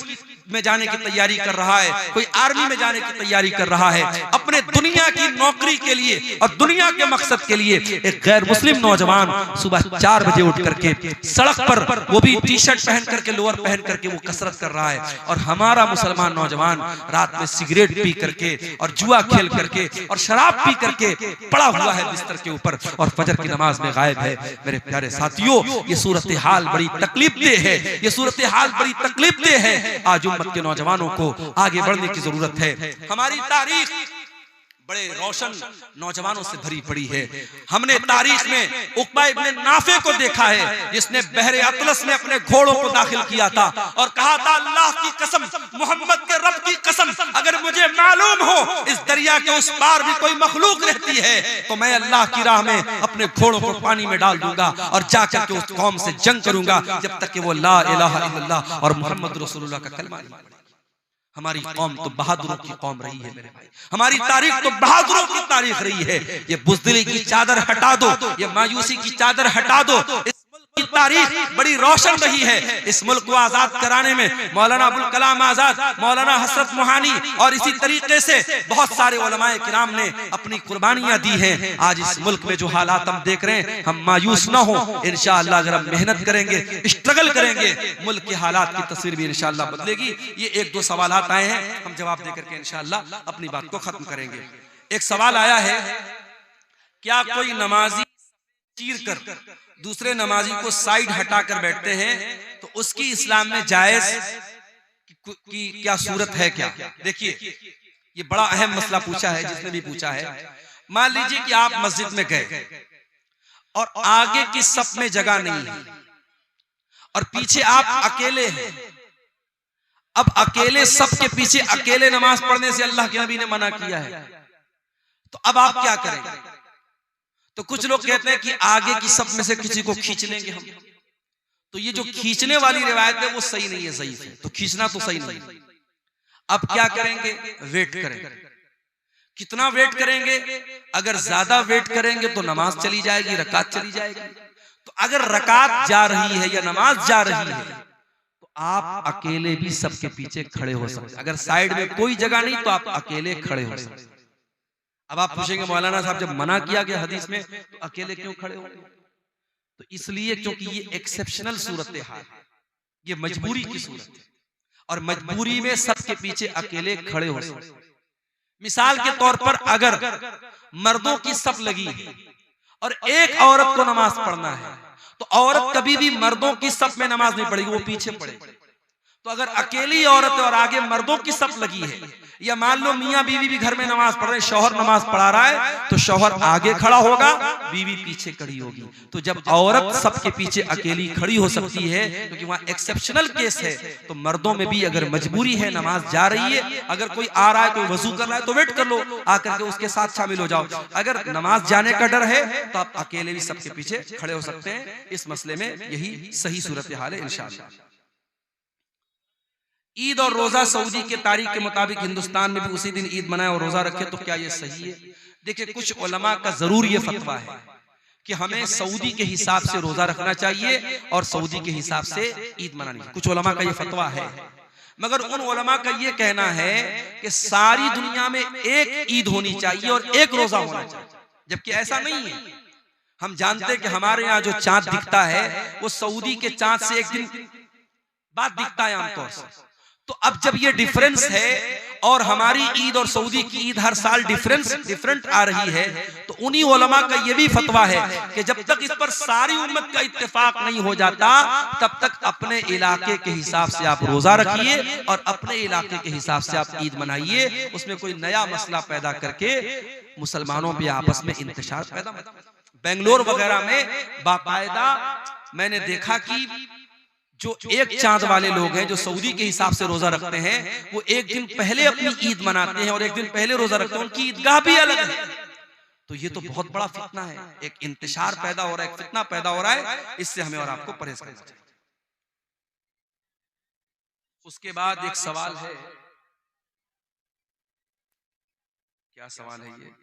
Speaker 1: में जाने की तैयारी कर रहा है, कोई आर्मी में जाने की तैयारी कर रहा है, अपने दुनिया की नौकरी के लिए और दुनिया के मकसद के लिए। एक गैर मुस्लिम नौजवान सुबह 4 बजे उठ करके सड़क पर, वो भी टी-शर्ट पहन करके, लोअर पहन करके वो कसरत कर रहा है। और हमारा मुसलमान नौजवान रात में सिगरेट पी करके और जुआ खेल करके और शराब पी करके पड़ा हुआ है बिस्तर के ऊपर और फजर की नमाज में गायब है। मेरे प्यारे साथियों, ये सूरत हाल बड़ी तकलीफ दे है, ये सूरत हाल बड़ी तकलीफ दे है। आज उम्मत के नौजवानों को आगे बढ़ने की जरूरत है। हमारी तारीख बड़े रोशन नौजवानों से भरी पड़ी है। हमने तारीख में उक़बा इब्न नाफे को देखा है, जिसने बहरे अतलस में अपने घोड़ों को दाखिल किया था और कहा था अल्लाह की कसम, मोहम्मद के रब की कसम, अगर मुझे मालूम हो इस दरिया के उस पार भी कोई मखलूक रहती है, तो मैं अल्लाह की राह में अपने घोड़ों को पानी में डाल दूंगा और जाकर के उस कौम से जंग करूंगा जब तक कि वो ला इलाहा इल्लल्लाह और मोहम्मद रसूलुल्लाह का कलमा नहीं पढ़े। हमारी कौम तो बहादुरों की कौम रही है मेरे भाई, हमारी तारीख तो बहादुरों की तारीख रही है। ये बुज़दिली की चादर हटा दो, ये मायूसी की चादर हटा दो, इस मुल्क की तारीख बड़ी रोशन रही है। इस मुल्क को आजाद कराने में मौलाना अबुल कलाम आजाद, मौलाना हसरत मोहानी और इसी तरीके से बहुत सारे उलमाए किराम ने अपनी कुर्बानियां दी हैं। आज इस मुल्क में जो हालात हम देख रहे हैं, हम मायूस ना हो। इंशाअल्लाह अगर हम मेहनत करेंगे, स्ट्रगल करेंगे, मुल्क के हालात की तस्वीर भी इंशाअल्लाह बदलेगी। ये एक दो सवालात आए हैं, हम जवाब देकर के इंशाअल्लाह अपनी बात को खत्म करेंगे। एक सवाल आया है, क्या कोई नमाजी चीर कर दूसरे नमाजी को साइड हटाकर बैठते हैं तो उसकी इस्लाम में जायज की क्या सूरत है क्या? देखिए, ये बड़ा अहम मसला पूछा है जिसने भी पूछा है। मान लीजिए कि आप मस्जिद में गए और आगे की सफ में जगह नहीं है और पीछे आप अकेले हैं। अब अकेले सफ के पीछे अकेले नमाज पढ़ने से अल्लाह के नबी ने मना किया है, तो अब आप क्या करेंगे? तो कुछ लोग कहते हैं कि आगे की सफ में से किसी को खींच लेंगे हम। तो ये जो खींचने वाली रिवायत है वो सही नहीं है, ज़ईफ है। तो खींचना तो सही नहीं है। अब क्या करेंगे? वेट करेंगे। कितना वेट करेंगे? अगर ज्यादा वेट करेंगे तो नमाज चली जाएगी, रकात चली जाएगी। तो अगर रकात जा रही है या नमाज जा रही है तो आप अकेले भी सबके पीछे खड़े हो सकते हैं। अगर साइड में कोई जगह नहीं तो आप अकेले खड़े हो सकते हैं। अब आप पूछेंगे मौलाना साहब जब मना किया गया हदीस में तो अकेले क्यों खड़े हो? तो इसलिए क्योंकि ये एक्सेप्शनल सूरत हाल है, ये मजबूरी की सूरत है और मजबूरी में सबके पीछे अकेले खड़े हो सकते। मिसाल के तौर पर अगर मर्दों की सफ लगी है और एक औरत को नमाज पढ़ना है तो औरत कभी भी मर्दों की सफ में नमाज नहीं पढ़ेगी, वो पीछे पढ़ेगी। तो अगर अकेली औरत और आगे मर्दों की सफ लगी है, या मान लो मियां बीवी भी घर में नमाज पढ़ रहे हैं, शौहर नमाज पढ़ा रहा है तो शौहर आगे खड़ा होगा, बीवी पीछे खड़ी होगी। तो जब औरत सबके पीछे अकेली खड़ी हो सकती है क्योंकि वहां एक्सेप्शनल केस है, तो मर्दों में भी अगर मजबूरी है, नमाज जा रही है, अगर कोई आ रहा है, कोई वजू कर रहा है तो वेट कर लो, आकर के उसके साथ शामिल हो जाओ। अगर नमाज जाने का डर है तो आप अकेले भी सबके पीछे खड़े हो सकते हैं। इस मसले में यही सही सूरत हाल है इंशाअल्लाह। ईद और रोजा सऊदी के तारीख के मुताबिक हिंदुस्तान में भी उसी दिन ईद मनाए और रोजा रखे, तो क्या ये सही है? देखिए, कुछ उलमा का जरूर ये फतवा है कि हमें सऊदी के हिसाब से रोजा रखना चाहिए और सऊदी के हिसाब से ईद मनानी चाहिए। कुछ उलमा का ये फतवा है, मगर उन उलमा का ये कहना है कि सारी दुनिया में एक ईद होनी चाहिए और एक रोजा होना चाहिए, जबकि ऐसा नहीं है। हम जानते हैं कि हमारे यहाँ जो चांद दिखता है वो सऊदी के चांद से एक दिन बाद दिखता है आमतौर से। तो अब जब ये डिफरेंस है और हमारी ईद और सऊदी की ईद हर साल डिफरेंट आ रही है, तो उन्हीं उलमा का ये भी फतवा है कि जब तक इस पर सारी उम्मत का इत्तेफाक नहीं हो जाता तब तक अपने इलाके के हिसाब से आप रोजा रखिए और अपने इलाके के हिसाब से आप ईद मनाइए। उसमें कोई नया मसला पैदा करके मुसलमानों में आपस में इंतशार पैदा मत। बेंगलोर वगैरह में बाकायदा मैंने देखा कि जो एक चांद वाले लोग हैं जो सऊदी के हिसाब से रोजा रखते हैं, वो एक दिन पहले अपनी ईद मनाते हैं और एक दिन पहले रोजा रखते हैं, उनकी ईदगाह भी अलग है। तो ये तो बहुत बड़ा फितना है, एक इंतशार पैदा हो रहा है, एक फितना पैदा हो रहा है। इससे हमें और आपको परहेज करना चाहिए। उसके बाद एक सवाल है, क्या सवाल है ये?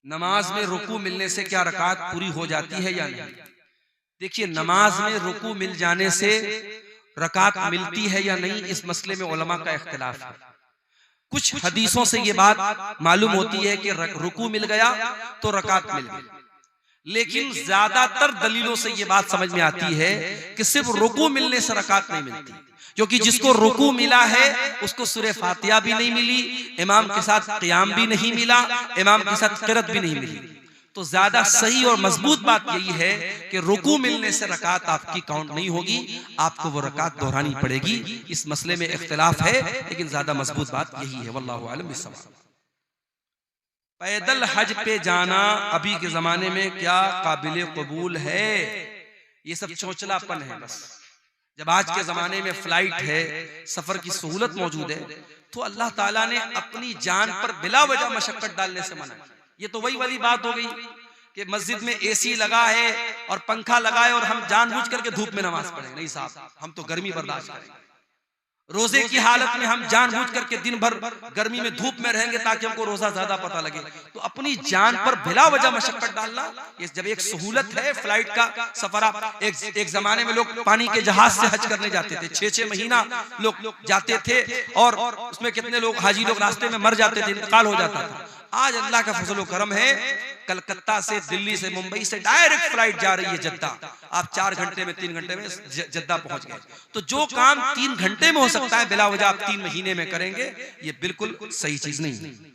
Speaker 1: नमाज में रुकू मिलने से क्या रकात पूरी हो जाती है या नहीं? देखिए, नमाज में रुकू मिल जाने से रकात मिलती है या नहीं, इस मसले में उलमा का इख्तिलाफ है। कुछ हदीसों से ये बात मालूम होती है कि रुकू मिल गया तो रकात मिल गई, लेकिन ज्यादातर दलीलों से ये बात समझ में आती है कि सिर्फ रुकू मिलने से रकात नहीं मिलती, क्योंकि जिसको रुकू मिला है उसको सूरह फातिहा भी नहीं मिली, इमाम के साथ क़ियाम भी नहीं मिला, इमाम के साथ क़िरात भी नहीं मिली। तो ज्यादा सही और मजबूत बात यही है कि रुकू मिलने से रकात आपकी काउंट नहीं होगी, आपको वो रकात दोहरानी पड़ेगी। इस मसले में इख्तिलाफ है, लेकिन ज्यादा मजबूत बात यही है। वल्लाहु आलम बिस्सवाब। पैदल हज पे जाना अभी के जमाने में क्या काबिल कबूल है? ये सब चौचलापन है बस। जब आज के जमाने में फ्लाइट है, सफर की सहूलत मौजूद है, तो अल्लाह ताला ने अपनी जान पर बिला वजह मशक्कत डालने से मना। ये तो वही वाली बात हो गई कि मस्जिद में एसी लगा है और पंखा लगा है और हम जानबूझ करके धूप में नमाज पढ़ेंगे। नहीं साहब, हम तो गर्मी बर्दाश्त करेंगे। रोजे की हालत में हम जानबूझ करके दिन भर गर्मी में धूप में रहेंगे ताकि हमको रोजा ज्यादा पता लगे, तो अपनी जान पर बिला वजह मशक्कत डालना, ये जब एक सहूलत है फ्लाइट का सफर। आप एक जमाने में लोग पानी के जहाज से हज करने जाते थे, 6-6 महीना लोग जाते थे और उसमें कितने लोग हाजी लोग रास्ते में मर जाते थे, इंतकाल हो जाता था। आज अल्लाह का फजल करम है, कलकत्ता से, दिल्ली से, मुंबई से डायरेक्ट फ्लाइट जा रही है जद्दा। आप 4 घंटे में 3 घंटे में जद्दा पहुंच गए। तो जो काम 3 घंटे में हो सकता है बिला वजह आप 3 महीने में करेंगे, ये बिल्कुल सही चीज नहीं है।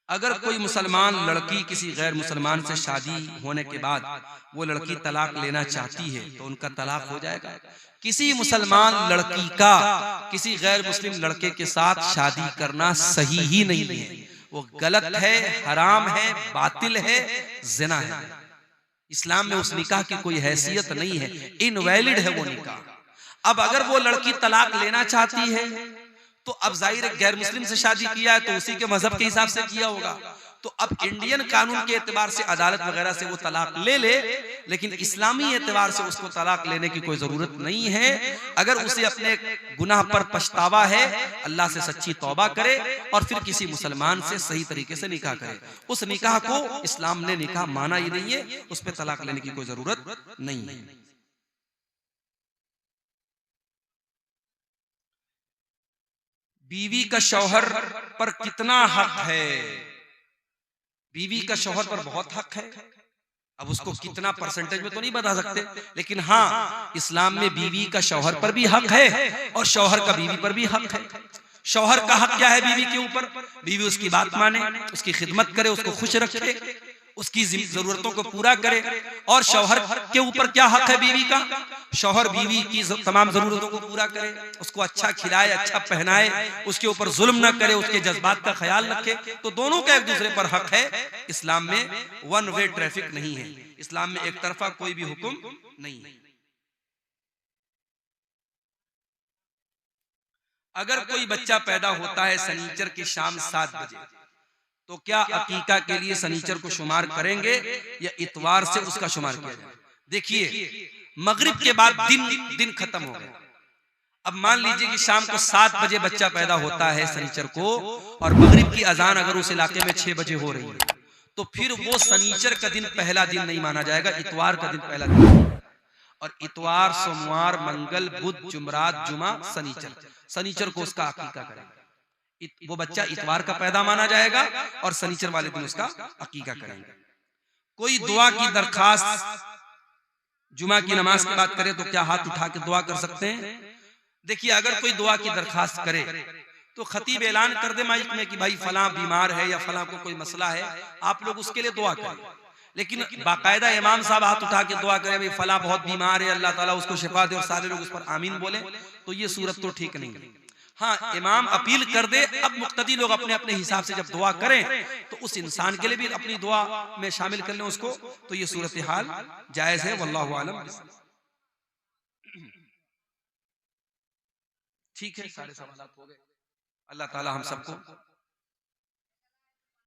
Speaker 1: अगर कोई मुसलमान लड़की किसी गैर मुसलमान से शादी होने के बाद वो लड़की तलाक लेना चाहती है तो उनका तलाक हो जाएगा। किसी मुसलमान लड़की का किसी गैर मुस्लिम लड़के के साथ शादी करना सही ही नहीं है, वो गलत है, हराम है, बातिल है, जिना है। इस्लाम में उस निकाह की कोई हैसियत नहीं है, इनवैलिड है वो निकाह। अब अगर वो लड़की तलाक लेना चाहती है तो अब जाहिर है गैर मुस्लिम से शादी किया है तो उसी के मजहब के हिसाब से किया होगा, तो अब इंडियन कानून के एतबार से अदालत वगैरह से वो तलाक ले ले, लेकिन इस्लामी एतबार से उसको तलाक लेने की कोई जरूरत नहीं है। अगर उसे अपने गुनाह पर पछतावा है, अल्लाह से सच्ची तौबा करे और फिर किसी मुसलमान से सही तरीके से निकाह करे। उस निकाह को इस्लाम ने निकाह माना ही नहीं है, उस पर तलाक लेने की कोई जरूरत नहीं है। बीवी का शौहर पर कितना हक है? बीवी का शौहर पर बहुत हक है। अब उसको कितना परसेंटेज में तो नहीं बता सकते, लेकिन हाँ, इस्लाम में बीवी का शौहर पर भी हक है और शौहर का बीवी पर भी हक है। शौहर का हक क्या है बीवी के ऊपर? बीवी उसकी बात माने, उसकी खिदमत करे, उसको खुश रखे, उसकी जरूरतों को पूरा करे। और शौहर के ऊपर क्या हक है बीवी का? शौहर बीवी की तमाम जरूरतों को पूरा करे, उसको अच्छा खिलाए, अच्छा पहनाए, उसके ऊपर जुल्म न करे, उसके जज्बात का ख्याल रखे। तो दोनों का एक दूसरे पर हक है। इस्लाम में वन वे ट्रैफिक नहीं है, इस्लाम में एक तरफा कोई भी हुक्म नहीं है। अगर कोई बच्चा पैदा होता है सनीचर की शाम 7 बजे, तो क्या अकीका के लिए सनीचर को शुमार करेंगे या इतवार से उसका शुमार किया जाए? देखिए, मगरिब के बाद दिन खत्म हो गया। अब मान लीजिए कि शाम को 7 बजे बच्चा पैदा होता है सनीचर को, और मगरिब की अजान अगर उस इलाके में 6 बजे हो रही है, तो फिर वो सनीचर का दिन पहला दिन नहीं माना जाएगा, इतवार का दिन पहला दिन। और इतवार, सोमवार, मंगल, बुध, जुमरात, जुमा, सनीचर को उसका अकीका करेगा। वो बच्चा इतवार का पैदा माना जाएगा और सनीचर वाले दिन उसका अकीका करेंगे। कोई दुआ की दरखास्त जुमा की नमाज की बात करे तो क्या हाथ उठा के दुआ कर सकते हैं? देखिए, अगर कोई दुआ की दरखास्त करे तो खतीब ऐलान कर दे माइक में कि भाई फलां बीमार है या फलां को कोई मसला है, आप लोग उसके लिए दुआ करें। लेकिन बाकायदा इमाम साहब हाथ उठा के दुआ करें, भाई फलां बहुत बीमार है, अल्लाह ताला उसको शिफा दे, और सारे लोग उस पर आमीन बोले, तो ये सूरत तो ठीक नहीं है। हाँ, इमाम अपील कर दे, अब मुक्तदी लोग अपने अपने हिसाब से जब दुआ करें तो उस इंसान के लिए भी अपनी दुआ में शामिल कर लें उसको, तो ये सूरत हाल जायज है। वल्लाहु आलम। ठीक है, सारे सवाल हो गए। अल्लाह ताला हम सबको